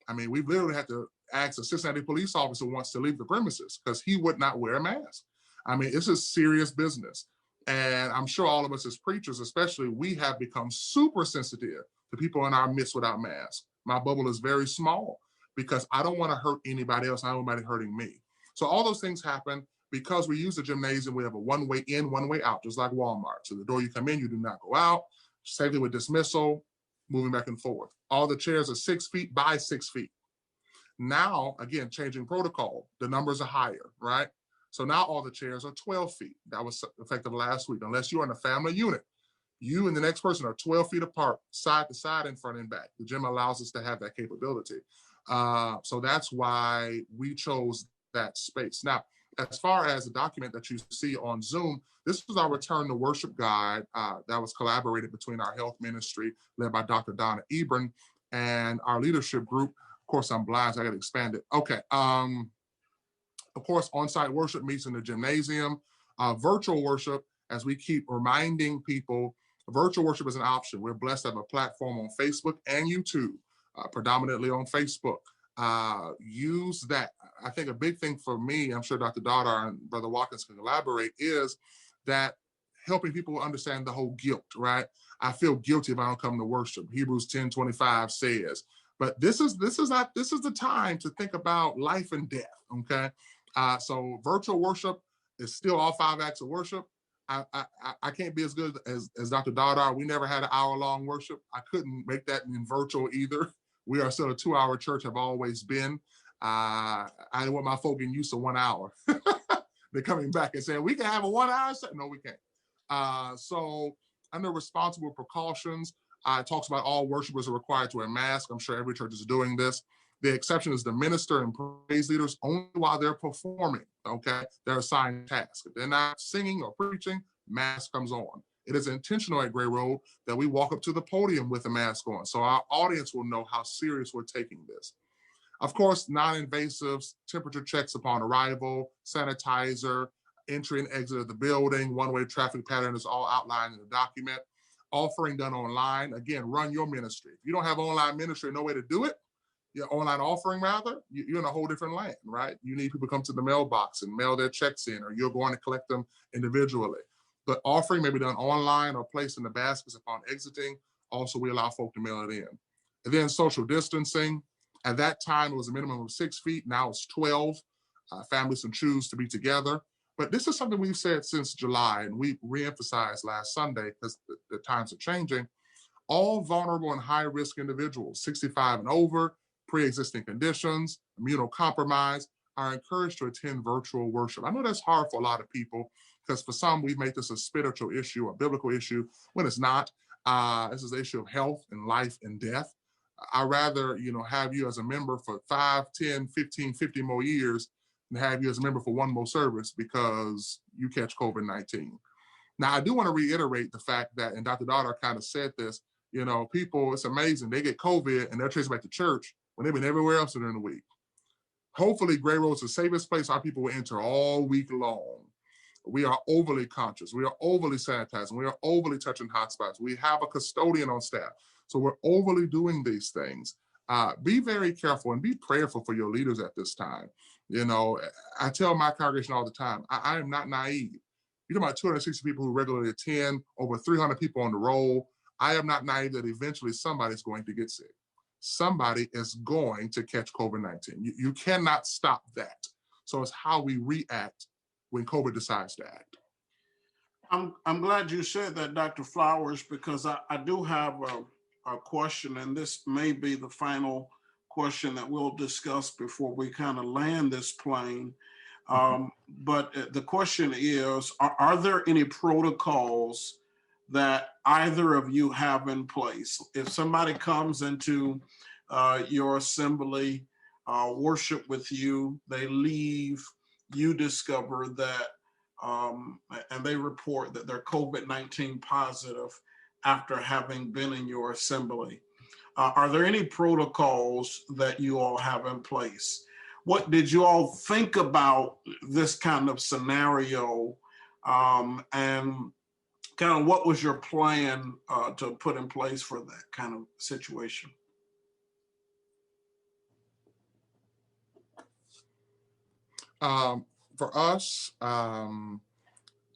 I mean, we've literally had to ask a Cincinnati police officer once to leave the premises because he would not wear a mask. I mean, this is serious business. And I'm sure all of us as preachers, especially, we have become super sensitive to people in our midst without masks. My bubble is very small because I don't want to hurt anybody else. I don't want anybody hurting me. So all those things happen because we use the gymnasium. We have a one-way in, one-way out, just like Walmart. So the door you come in, you do not go out. Same thing with dismissal, moving back and forth. All the chairs are 6 feet by 6 feet. Now, again, changing protocol, the numbers are higher, right? So now all the chairs are 12 feet. That was effective last week. Unless you're in a family unit, you and the next person are 12 feet apart, side to side and front and back. The gym allows us to have that capability. So that's why we chose that space. Now, as far as the document that you see on Zoom, this was our Return to Worship guide that was collaborated between our health ministry, led by Dr. Donna Ebron, and our leadership group. Of course, I'm blind, so I got to expand it. Okay. Of course, on-site worship meets in the gymnasium. Virtual worship, as we keep reminding people, virtual worship is an option. We're blessed to have a platform on Facebook and YouTube, predominantly on Facebook. Use that. I think a big thing for me, I'm sure Dr. Dardar and Brother Watkins can elaborate, is that helping people understand the whole guilt, right? I feel guilty if I don't come to worship. Hebrews 10:25 says, but this is the time to think about life and death, okay? So virtual worship is still all 5 acts of worship. I can't be as good as Dr. Dardar. We never had an hour-long worship. I couldn't make that in virtual either. We are still a 2-hour church, have always been. I didn't want my folk getting used to 1 hour. They're coming back and saying, we can have a 1 hour set. No, we can't. So under responsible precautions, it talks about all worshipers are required to wear masks. I'm sure every church is doing this. The exception is the minister and praise leaders only while they're performing, okay? They're assigned tasks. If they're not singing or preaching, mask comes on. It is intentional at Gray Road that we walk up to the podium with a mask on, so our audience will know how serious we're taking this. Of course, non-invasive temperature checks upon arrival, sanitizer, entry and exit of the building, one-way traffic pattern is all outlined in the document. Offering done online. Again, run your ministry. If you don't have online ministry, no way to do it, your online offering rather, you're in a whole different land, right? You need people to come to the mailbox and mail their checks in, or you're going to collect them individually. But offering may be done online or placed in the baskets upon exiting. Also, we allow folk to mail it in. And then social distancing. At that time, it was a minimum of 6 feet. Now it's 12. Families can choose to be together. But this is something we've said since July, and we reemphasized last Sunday because the times are changing. All vulnerable and high-risk individuals, 65 and over, pre-existing conditions, immunocompromised, are encouraged to attend virtual worship. I know that's hard for a lot of people because for some, we've made this a spiritual issue, a biblical issue, when it's not. This is an issue of health and life and death. I'd rather, have you as a member for 5, 10, 15, 50 more years than have you as a member for one more service because you catch COVID-19. Now, I do want to reiterate the fact that, and Dr. Dardar kind of said this, people, it's amazing. They get COVID and they're traced back to church when they've been everywhere else during the week. Hopefully, Gray Road's the safest place our people will enter all week long. We are overly conscious. We are overly sanitizing. We are overly touching hotspots. We have a custodian on staff. So we're overly doing these things. Be very careful and be prayerful for your leaders at this time. You know, I tell my congregation all the time, I am not naive. You're talking about 260 people who regularly attend, over 300 people on the roll. I am not naive that eventually somebody's going to get sick. Somebody is going to catch COVID-19. You cannot stop that. So it's how we react when COVID decides to act. I'm glad you said that, Dr. Flowers, because I do have a question, and this may be the final question that we'll discuss before we kind of land this plane. But the question is, are there any protocols that either of you have in place? If somebody comes into your assembly, worship with you, they leave, you discover that, and they report that they're COVID-19 positive after having been in your assembly. Are there any protocols that you all have in place? What did you all think about this kind of scenario? And kind of what was your plan to put in place for that kind of situation? For us,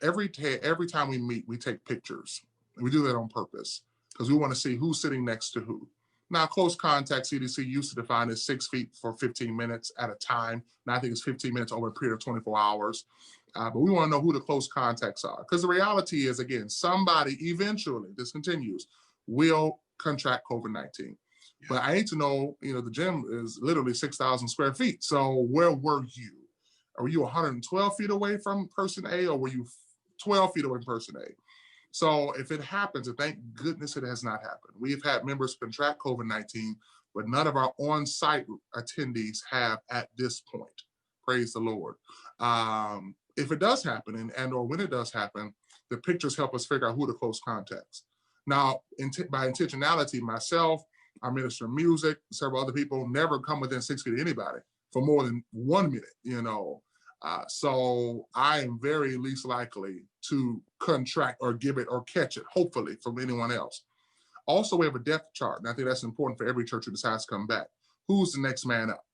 every time we meet, we take pictures. And we do that on purpose because we want to see who's sitting next to who. Now, close contact, CDC used to define as 6 feet for 15 minutes at a time. Now I think it's 15 minutes over a period of 24 hours. But we want to know who the close contacts are. Because the reality is, again, somebody eventually, this continues, will contract COVID-19. Yeah. But I need to know, you know, the gym is literally 6,000 square feet. So where were you? Were you 112 feet away from person A, or were you 12 feet away from person A? So if it happens, and thank goodness it has not happened. We've had members contract COVID-19, but none of our on-site attendees have at this point. Praise the Lord. If it does happen, and or when it does happen, the pictures help us figure out who the close contacts. Now, by intentionality, myself, our minister of music, several other people never come within 6 feet of anybody for more than 1 minute, you know. So I am very least likely to contract or give it or catch it, hopefully, from anyone else. Also, we have a depth chart, and I think that's important for every church who decides to come back. Who's the next man up?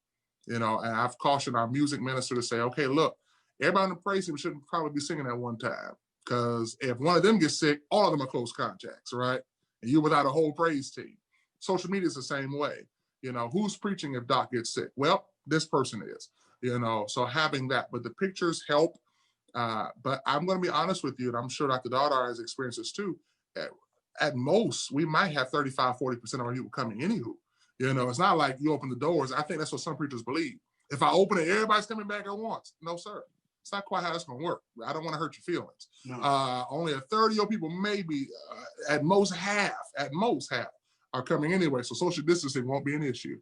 You know, and I've cautioned our music minister to say, okay, look, everybody on the praise team shouldn't probably be singing at one time, because if one of them gets sick, all of them are close contacts, right? And you're without a whole praise team. Social media is the same way. You know, who's preaching if Doc gets sick? Well, this person is. You know, so having that, but the pictures help. But I'm going to be honest with you, and I'm sure Dr. Dardar has experienced this too. At most, we might have 35, 40% of our people coming anywho. You know, it's not like you open the doors. I think that's what some preachers believe. If I open it, everybody's coming back at once. No, sir. It's not quite how it's going to work. I don't want to hurt your feelings. No. Only a third of your people, maybe at most half are coming anyway. So social distancing won't be an issue.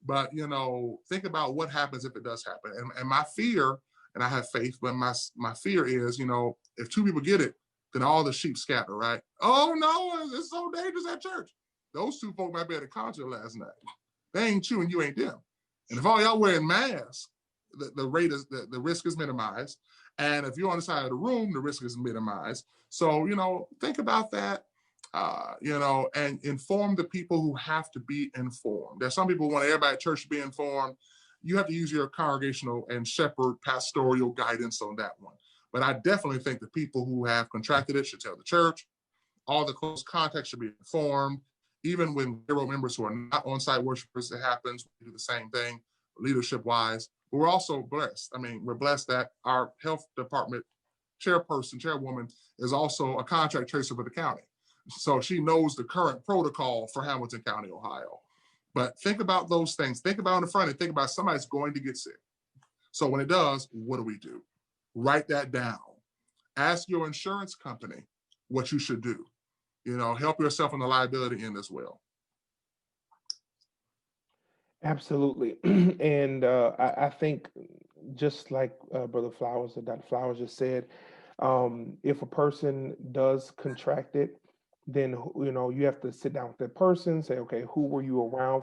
But, you know, think about what happens if it does happen. And my fear, and I have faith, but my fear is, you know, if 2 people get it, then all the sheep scatter, right? Oh, no, it's so dangerous at church. Those 2 folk might be at a concert last night. They ain't you and you ain't them. And if all y'all wearing masks, the risk is minimized. And if you're on the side of the room, the risk is minimized. So, you know, think about that. You know, and inform the people who have to be informed. There's some people who want everybody at church to be informed. You have to use your congregational and shepherd pastoral guidance on that one. But I definitely think the people who have contracted it should tell the church. All the close contacts should be informed. Even when payroll members who are not on-site worshipers, it happens, we do the same thing leadership-wise. But we're also blessed. I mean, we're blessed that our health department chairwoman is also a contract tracer for the county. So she knows the current protocol for Hamilton County, Ohio. But think about those things. Think about on the front end. Think about somebody's going to get sick. So when it does, what do? Write that down. Ask your insurance company what you should do. You know, help yourself on the liability end as well. Absolutely. And I think just like Brother Flowers or Dr. Flowers just said, if a person does contract it, then, you know, you have to sit down with that person, say, okay, who were you around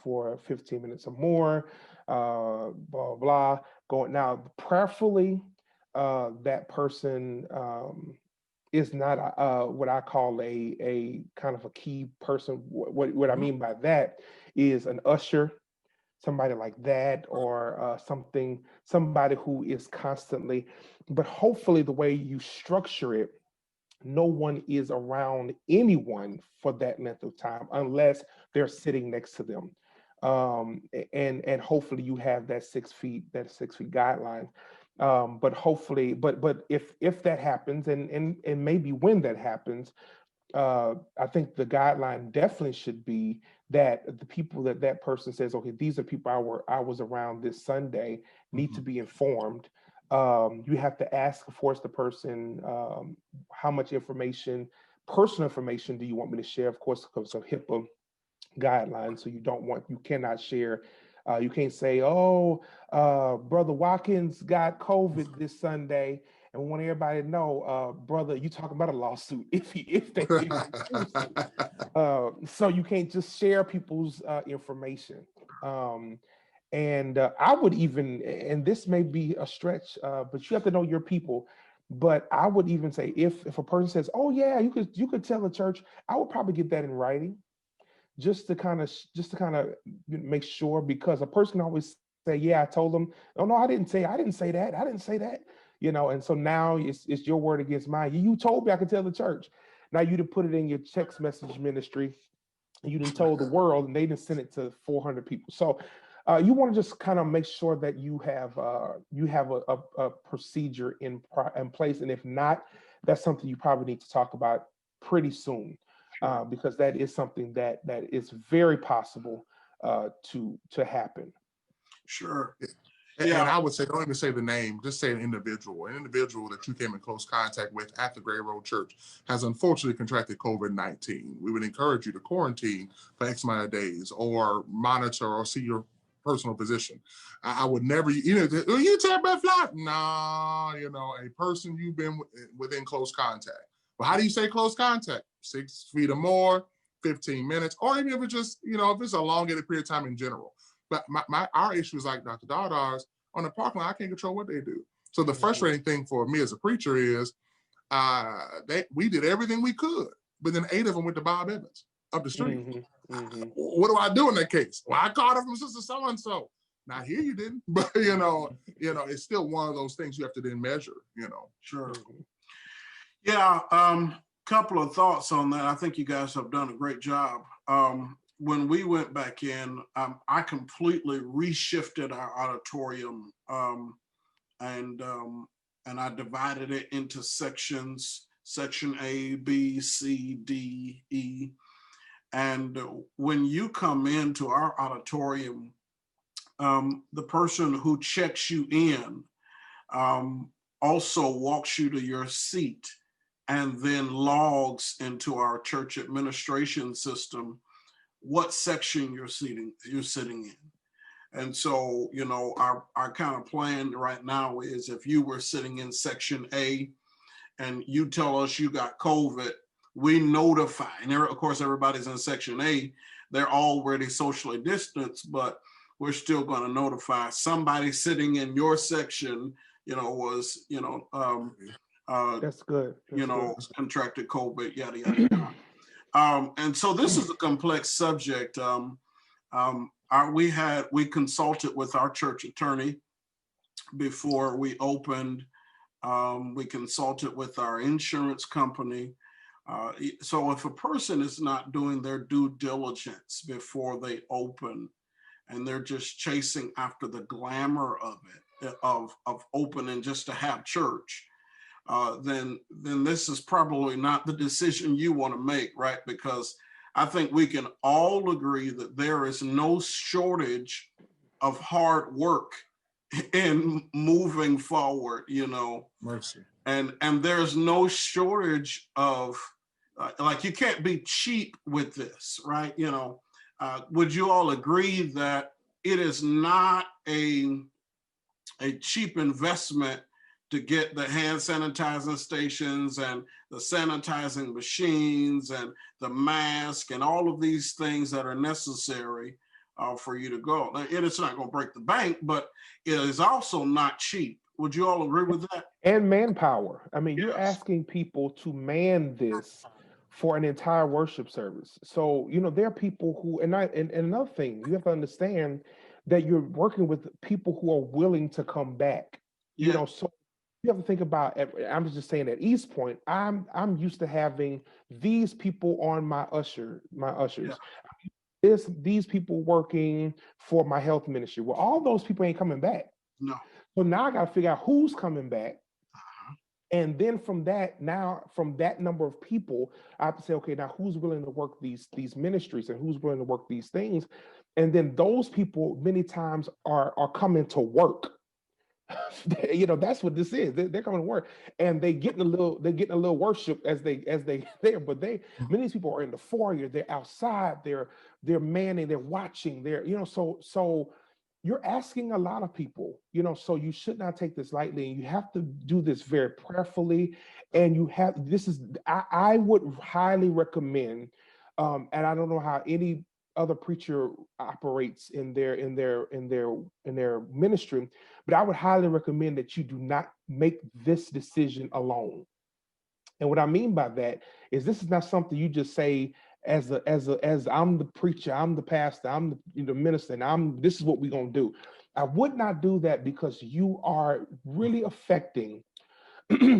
for 15 minutes or more, blah, blah, going. Now, prayerfully, that person is not what I call a kind of a key person. What I mean by that is an usher, somebody like that, or somebody who is constantly, but hopefully the way you structure it, no one is around anyone for that length of time unless they're sitting next to them. And hopefully you have that 6 feet, guideline. But hopefully, but if that happens, and maybe when that happens, I think the guideline definitely should be that the people that person says, okay, these are people I was around this Sunday, need to be informed. You have to ask, of course, the person, how much information, personal information, do you want me to share? Of course, because of HIPAA guidelines. So you cannot share. You can't say, oh, Brother Watkins got COVID this Sunday, and we want everybody to know, brother, you talking about a lawsuit if they so you can't just share people's information. And I would even, and this may be a stretch, but you have to know your people. But I would even say, if a person says, "Oh yeah, you could tell the church," I would probably get that in writing, just to kind of make sure, because a person always say, "Yeah, I told them." "Oh no, I didn't say that." And so now it's your word against mine. You told me I could tell the church. Now you done put it in your text message ministry, and you done told the world, and they done sent it to 400 people. So. You want to just kind of make sure that you have a procedure in place, and if not, that's something you probably need to talk about pretty soon, because that is something that is very possible to happen. Sure. And I would say, don't even say the name, just say an individual. An individual that you came in close contact with at the Gray Road Church has unfortunately contracted COVID-19. We would encourage you to quarantine for X amount of days, or monitor or see your personal physician. I would never, you take that fly? Nah, a person you've been within close contact. Well, how do you say close contact? 6 feet or more, 15 minutes, or even if it's just, if it's a elongated period of time in general. But our issue is like Dr. Dardar's on the parking lot. I can't control what they do. So the frustrating thing for me as a preacher is we did everything we could, but then 8 of them went to Bob Evans up the street. What do I do in that case? Well, I called her from Sister So-and-so. Now here you didn't, but it's still one of those things you have to then measure, Sure. Yeah. Couple of thoughts on that. I think you guys have done a great job. When we went back in, I completely reshifted our auditorium, and I divided it into sections, section A, B, C, D, E. And when you come into our auditorium, the person who checks you in also walks you to your seat and then logs into our church administration system what section you're sitting in. And so, our kind of plan right now is, if you were sitting in section A and you tell us you got COVID, we notify, and of course, everybody's in section A, they're already socially distanced, but we're still going to notify somebody sitting in your section, was, that's good. Contracted COVID, yada, yada, yada. And so this is a complex subject. We consulted with our church attorney before we opened. We consulted with our insurance company. So if a person is not doing their due diligence before they open, and they're just chasing after the glamour of it, of opening just to have church, then this is probably not the decision you want to make, right? Because I think we can all agree that there is no shortage of hard work in moving forward, Mercy. And there's no shortage of, you can't be cheap with this, right? Would you all agree that it is not a cheap investment to get the hand sanitizing stations and the sanitizing machines and the mask and all of these things that are necessary for you to go? It's not going to break the bank, but it is also not cheap. Would you all agree with that? And manpower. I mean, you're Yes. asking people to man this for an entire worship service. So, there are people who, and another thing, you have to understand that you're working with people who are willing to come back. Yeah. So you have to think about, I'm just saying at East Point, I'm used to having these people on my ushers. These people working for my health ministry. Well, all those people ain't coming back. No. So now I got to figure out who's coming back. And then from that number of people, I have to say, okay, now who's willing to work these ministries and who's willing to work these things? And then those people many times are coming to work. That's what this is. They're coming to work, and they're getting a little worship as they there. But many of these people are in the foyer. They're outside. They're manning. They're watching. So you're asking a lot of people. So you should not take this lightly, and you have to do this very prayerfully. And I would highly recommend. And I don't know how any other preacher operates in their ministry, but I would highly recommend that you do not make this decision alone. And what I mean by that is this is not something you just say as I'm the preacher, I'm the pastor, I'm the minister, and this is what we're gonna do. I would not do that, because you are really affecting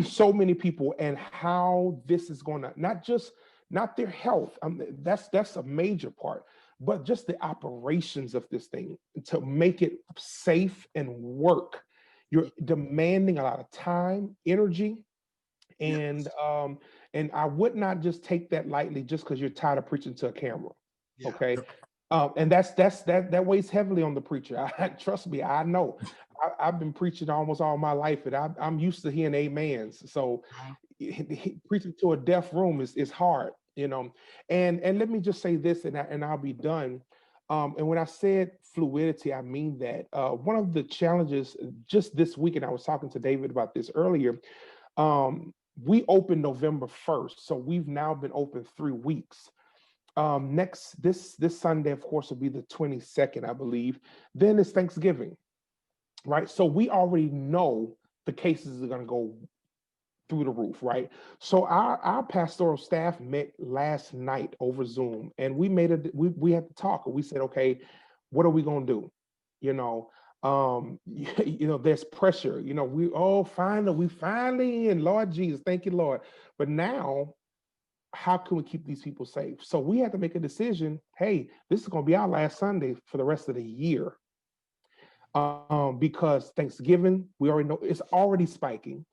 so many people, and how this is gonna not their health. That's a major part, but just the operations of this thing to make it safe and work. You're demanding a lot of time, energy, and I would not just take that lightly just because you're tired of preaching to a camera. Yeah. Okay. And that weighs heavily on the preacher. Trust me, I know. I've been preaching almost all my life, and I'm used to hearing amens. So preaching to a deaf room is hard. And let me just say this, and I'll be done. And when I said fluidity, I mean that one of the challenges just this week, and I was talking to David about this earlier, we opened November 1st. So we've now been open 3 weeks. This Sunday, of course, will be the 22nd, I believe. Then it's Thanksgiving, right? So we already know the cases are going to go through the roof, right? So our pastoral staff met last night over Zoom, and we had to talk, and we said, okay, what are we gonna do? There's pressure. We finally, and Lord Jesus, thank you, Lord. But now, how can we keep these people safe? So we had to make a decision. Hey, this is gonna be our last Sunday for the rest of the year, because Thanksgiving, we already know it's already spiking.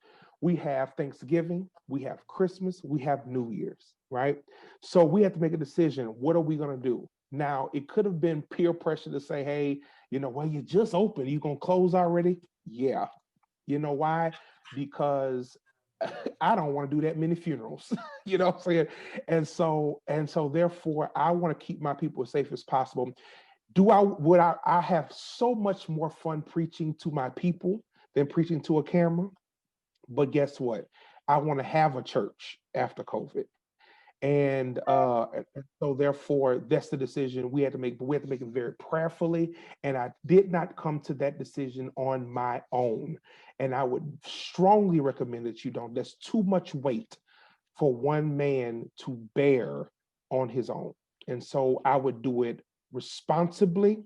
We have Thanksgiving, we have Christmas, we have New Year's, right? So we have to make a decision. What are we going to do? Now, it could have been peer pressure to say, hey, well, you just opened, you going to close already? Yeah. You know why? Because I don't want to do that many funerals, what I'm saying? And so therefore, I want to keep my people as safe as possible. Would I have so much more fun preaching to my people than preaching to a camera? But guess what? I want to have a church after COVID. And so therefore, that's the decision we had to make. But we had to make it very prayerfully. And I did not come to that decision on my own. And I would strongly recommend that you don't. There's too much weight for one man to bear on his own. And so I would do it responsibly.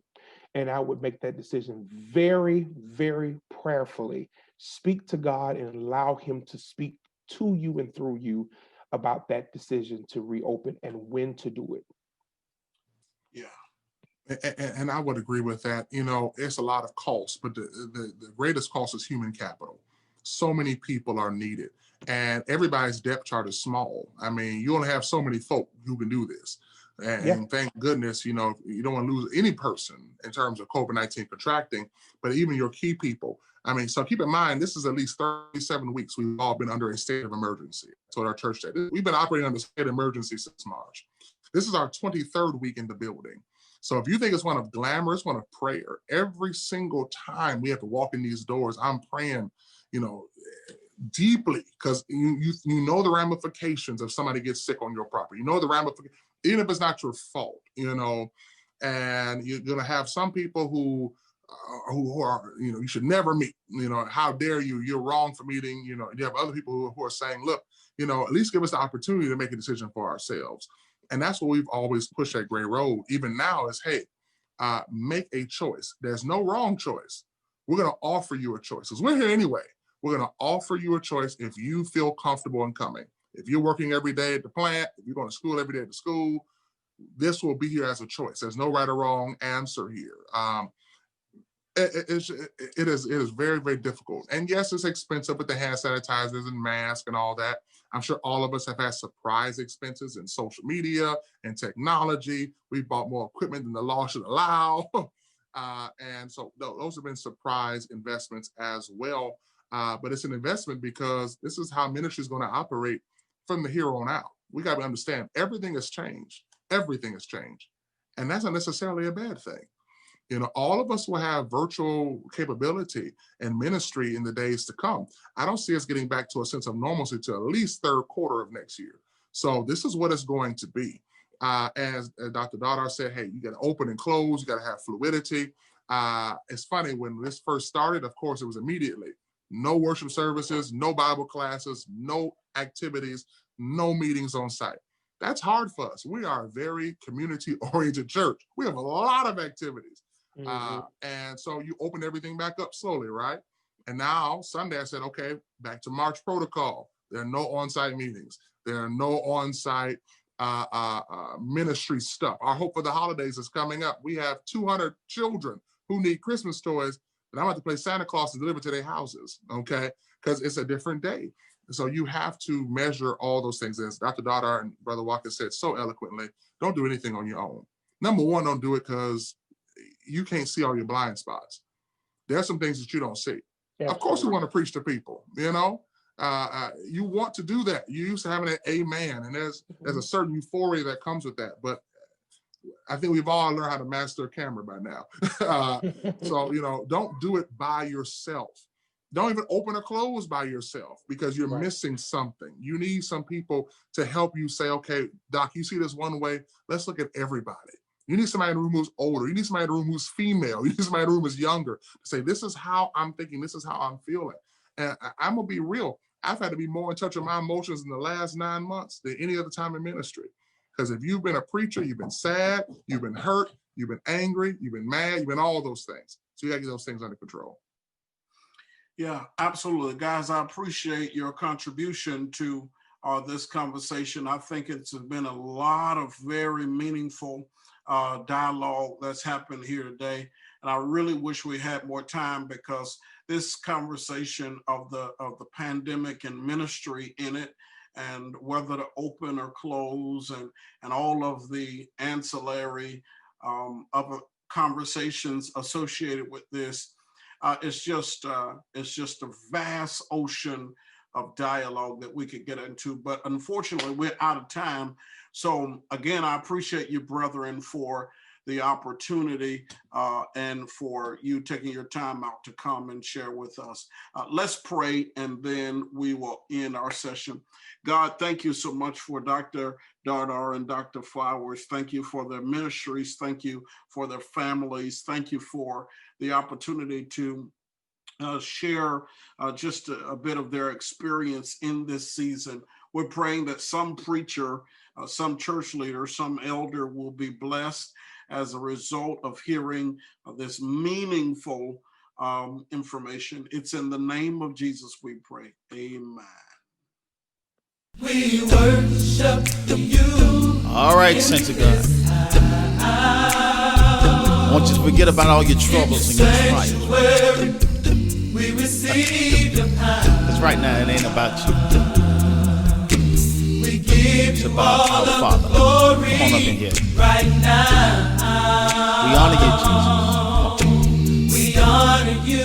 And I would make that decision very, very prayerfully. Speak to God and allow him to speak to you and through you about that decision to reopen and when to do it. Yeah. And I would agree with that. It's a lot of cost, but the greatest cost is human capital. So many people are needed, and everybody's depth chart is small. I mean, you only have so many folk who can do this. And thank goodness, you don't want to lose any person in terms of COVID-19 contracting, but even your key people. I mean, so keep in mind, this is at least 37 weeks we've all been under a state of emergency. That's what our church said. We've been operating under state of emergency since March. This is our 23rd week in the building. So if you think it's one of glamour, it's one of prayer. Every single time we have to walk in these doors, I'm praying, deeply, because you know the ramifications if somebody gets sick on your property. You know the ramifications, even if it's not your fault, and you're going to have some people who who are, you should never meet, how dare you, you're wrong for meeting, you have other people who are saying, look, at least give us the opportunity to make a decision for ourselves. And that's what we've always pushed at Gray Road, even now, is, hey, make a choice. There's no wrong choice. We're going to offer you a choice. Because we're here anyway. We're going to offer you a choice if you feel comfortable in coming. If you're working every day at the plant, if you're going to school every day at the school, this will be here as a choice. There's no right or wrong answer here. It is very, very difficult. And yes, it's expensive with the hand sanitizers and masks and all that. I'm sure all of us have had surprise expenses in social media and technology. We bought more equipment than the law should allow. And so those have been surprise investments as well. But it's an investment because this is how ministry is going to operate from the here on out. We got to understand everything has changed. Everything has changed. And that's not necessarily a bad thing. All of us will have virtual capability and ministry in the days to come. I don't see us getting back to a sense of normalcy to at least third quarter of next year. So this is what it's going to be. As Dr. Dardar said, hey, you got to open and close. You got to have fluidity. It's funny, when this first started, of course, it was immediately no worship services, no Bible classes, no activities, no meetings on site. That's hard for us. We are a very community-oriented church. We have a lot of activities. And so you open everything back up slowly, right? And now Sunday I said, okay, back to March protocol. There are no on-site meetings. There are no on-site ministry stuff. Our hope for the holidays is coming up. We have 200 children who need Christmas toys, and I'm about to play Santa Claus and deliver to their houses, okay? Because it's a different day. So you have to measure all those things. As Dr. Dardar and Brother Walker said so eloquently, don't do anything on your own. Number one, don't do it because you can't see all your blind spots. There are some things that you don't see. Yeah, of course, we want to preach to people, you want to do that. You used to having an amen, and there's a certain euphoria that comes with that. But I think we've all learned how to master a camera by now. So, don't do it by yourself. Don't even open or close by yourself because you're missing something. You need some people to help you say, okay, Doc, you see this one way. Let's look at everybody. You need somebody in the room who's older. You need somebody in the room who's female. You need somebody in the room who's younger to say, this is how I'm thinking. This is how I'm feeling. And I'm going to be real. I've had to be more in touch with my emotions in the last 9 months than any other time in ministry. Because if you've been a preacher, you've been sad, you've been hurt, you've been angry, you've been mad, you've been all those things. So you got to get those things under control. Yeah, absolutely. Guys, I appreciate your contribution to this conversation. I think it's been a lot of very meaningful dialogue that's happened here today. And I really wish we had more time because this conversation of the pandemic and ministry in it, and whether to open or close, and all of the ancillary of conversations associated with this, it's just a vast ocean of dialogue that we could get into. But unfortunately, we're out of time. So again, I appreciate you, brethren, for the opportunity and for you taking your time out to come and share with us. Let's pray, and then we will end our session. God, thank you so much for Dr. Dardar and Dr. Flowers. Thank you for their ministries. Thank you for their families. Thank you for the opportunity to share just a bit of their experience in this season. We're praying that some preacher, some church leader, some elder will be blessed as a result of hearing this meaningful information. It's in the name of Jesus we pray. Amen. We worship you. All right, saints of God. I want you to forget about all your troubles and your trials. Because right now it ain't about you. It's about our Father. Come on up in here. Right now. We honor you, Jesus. We honor you.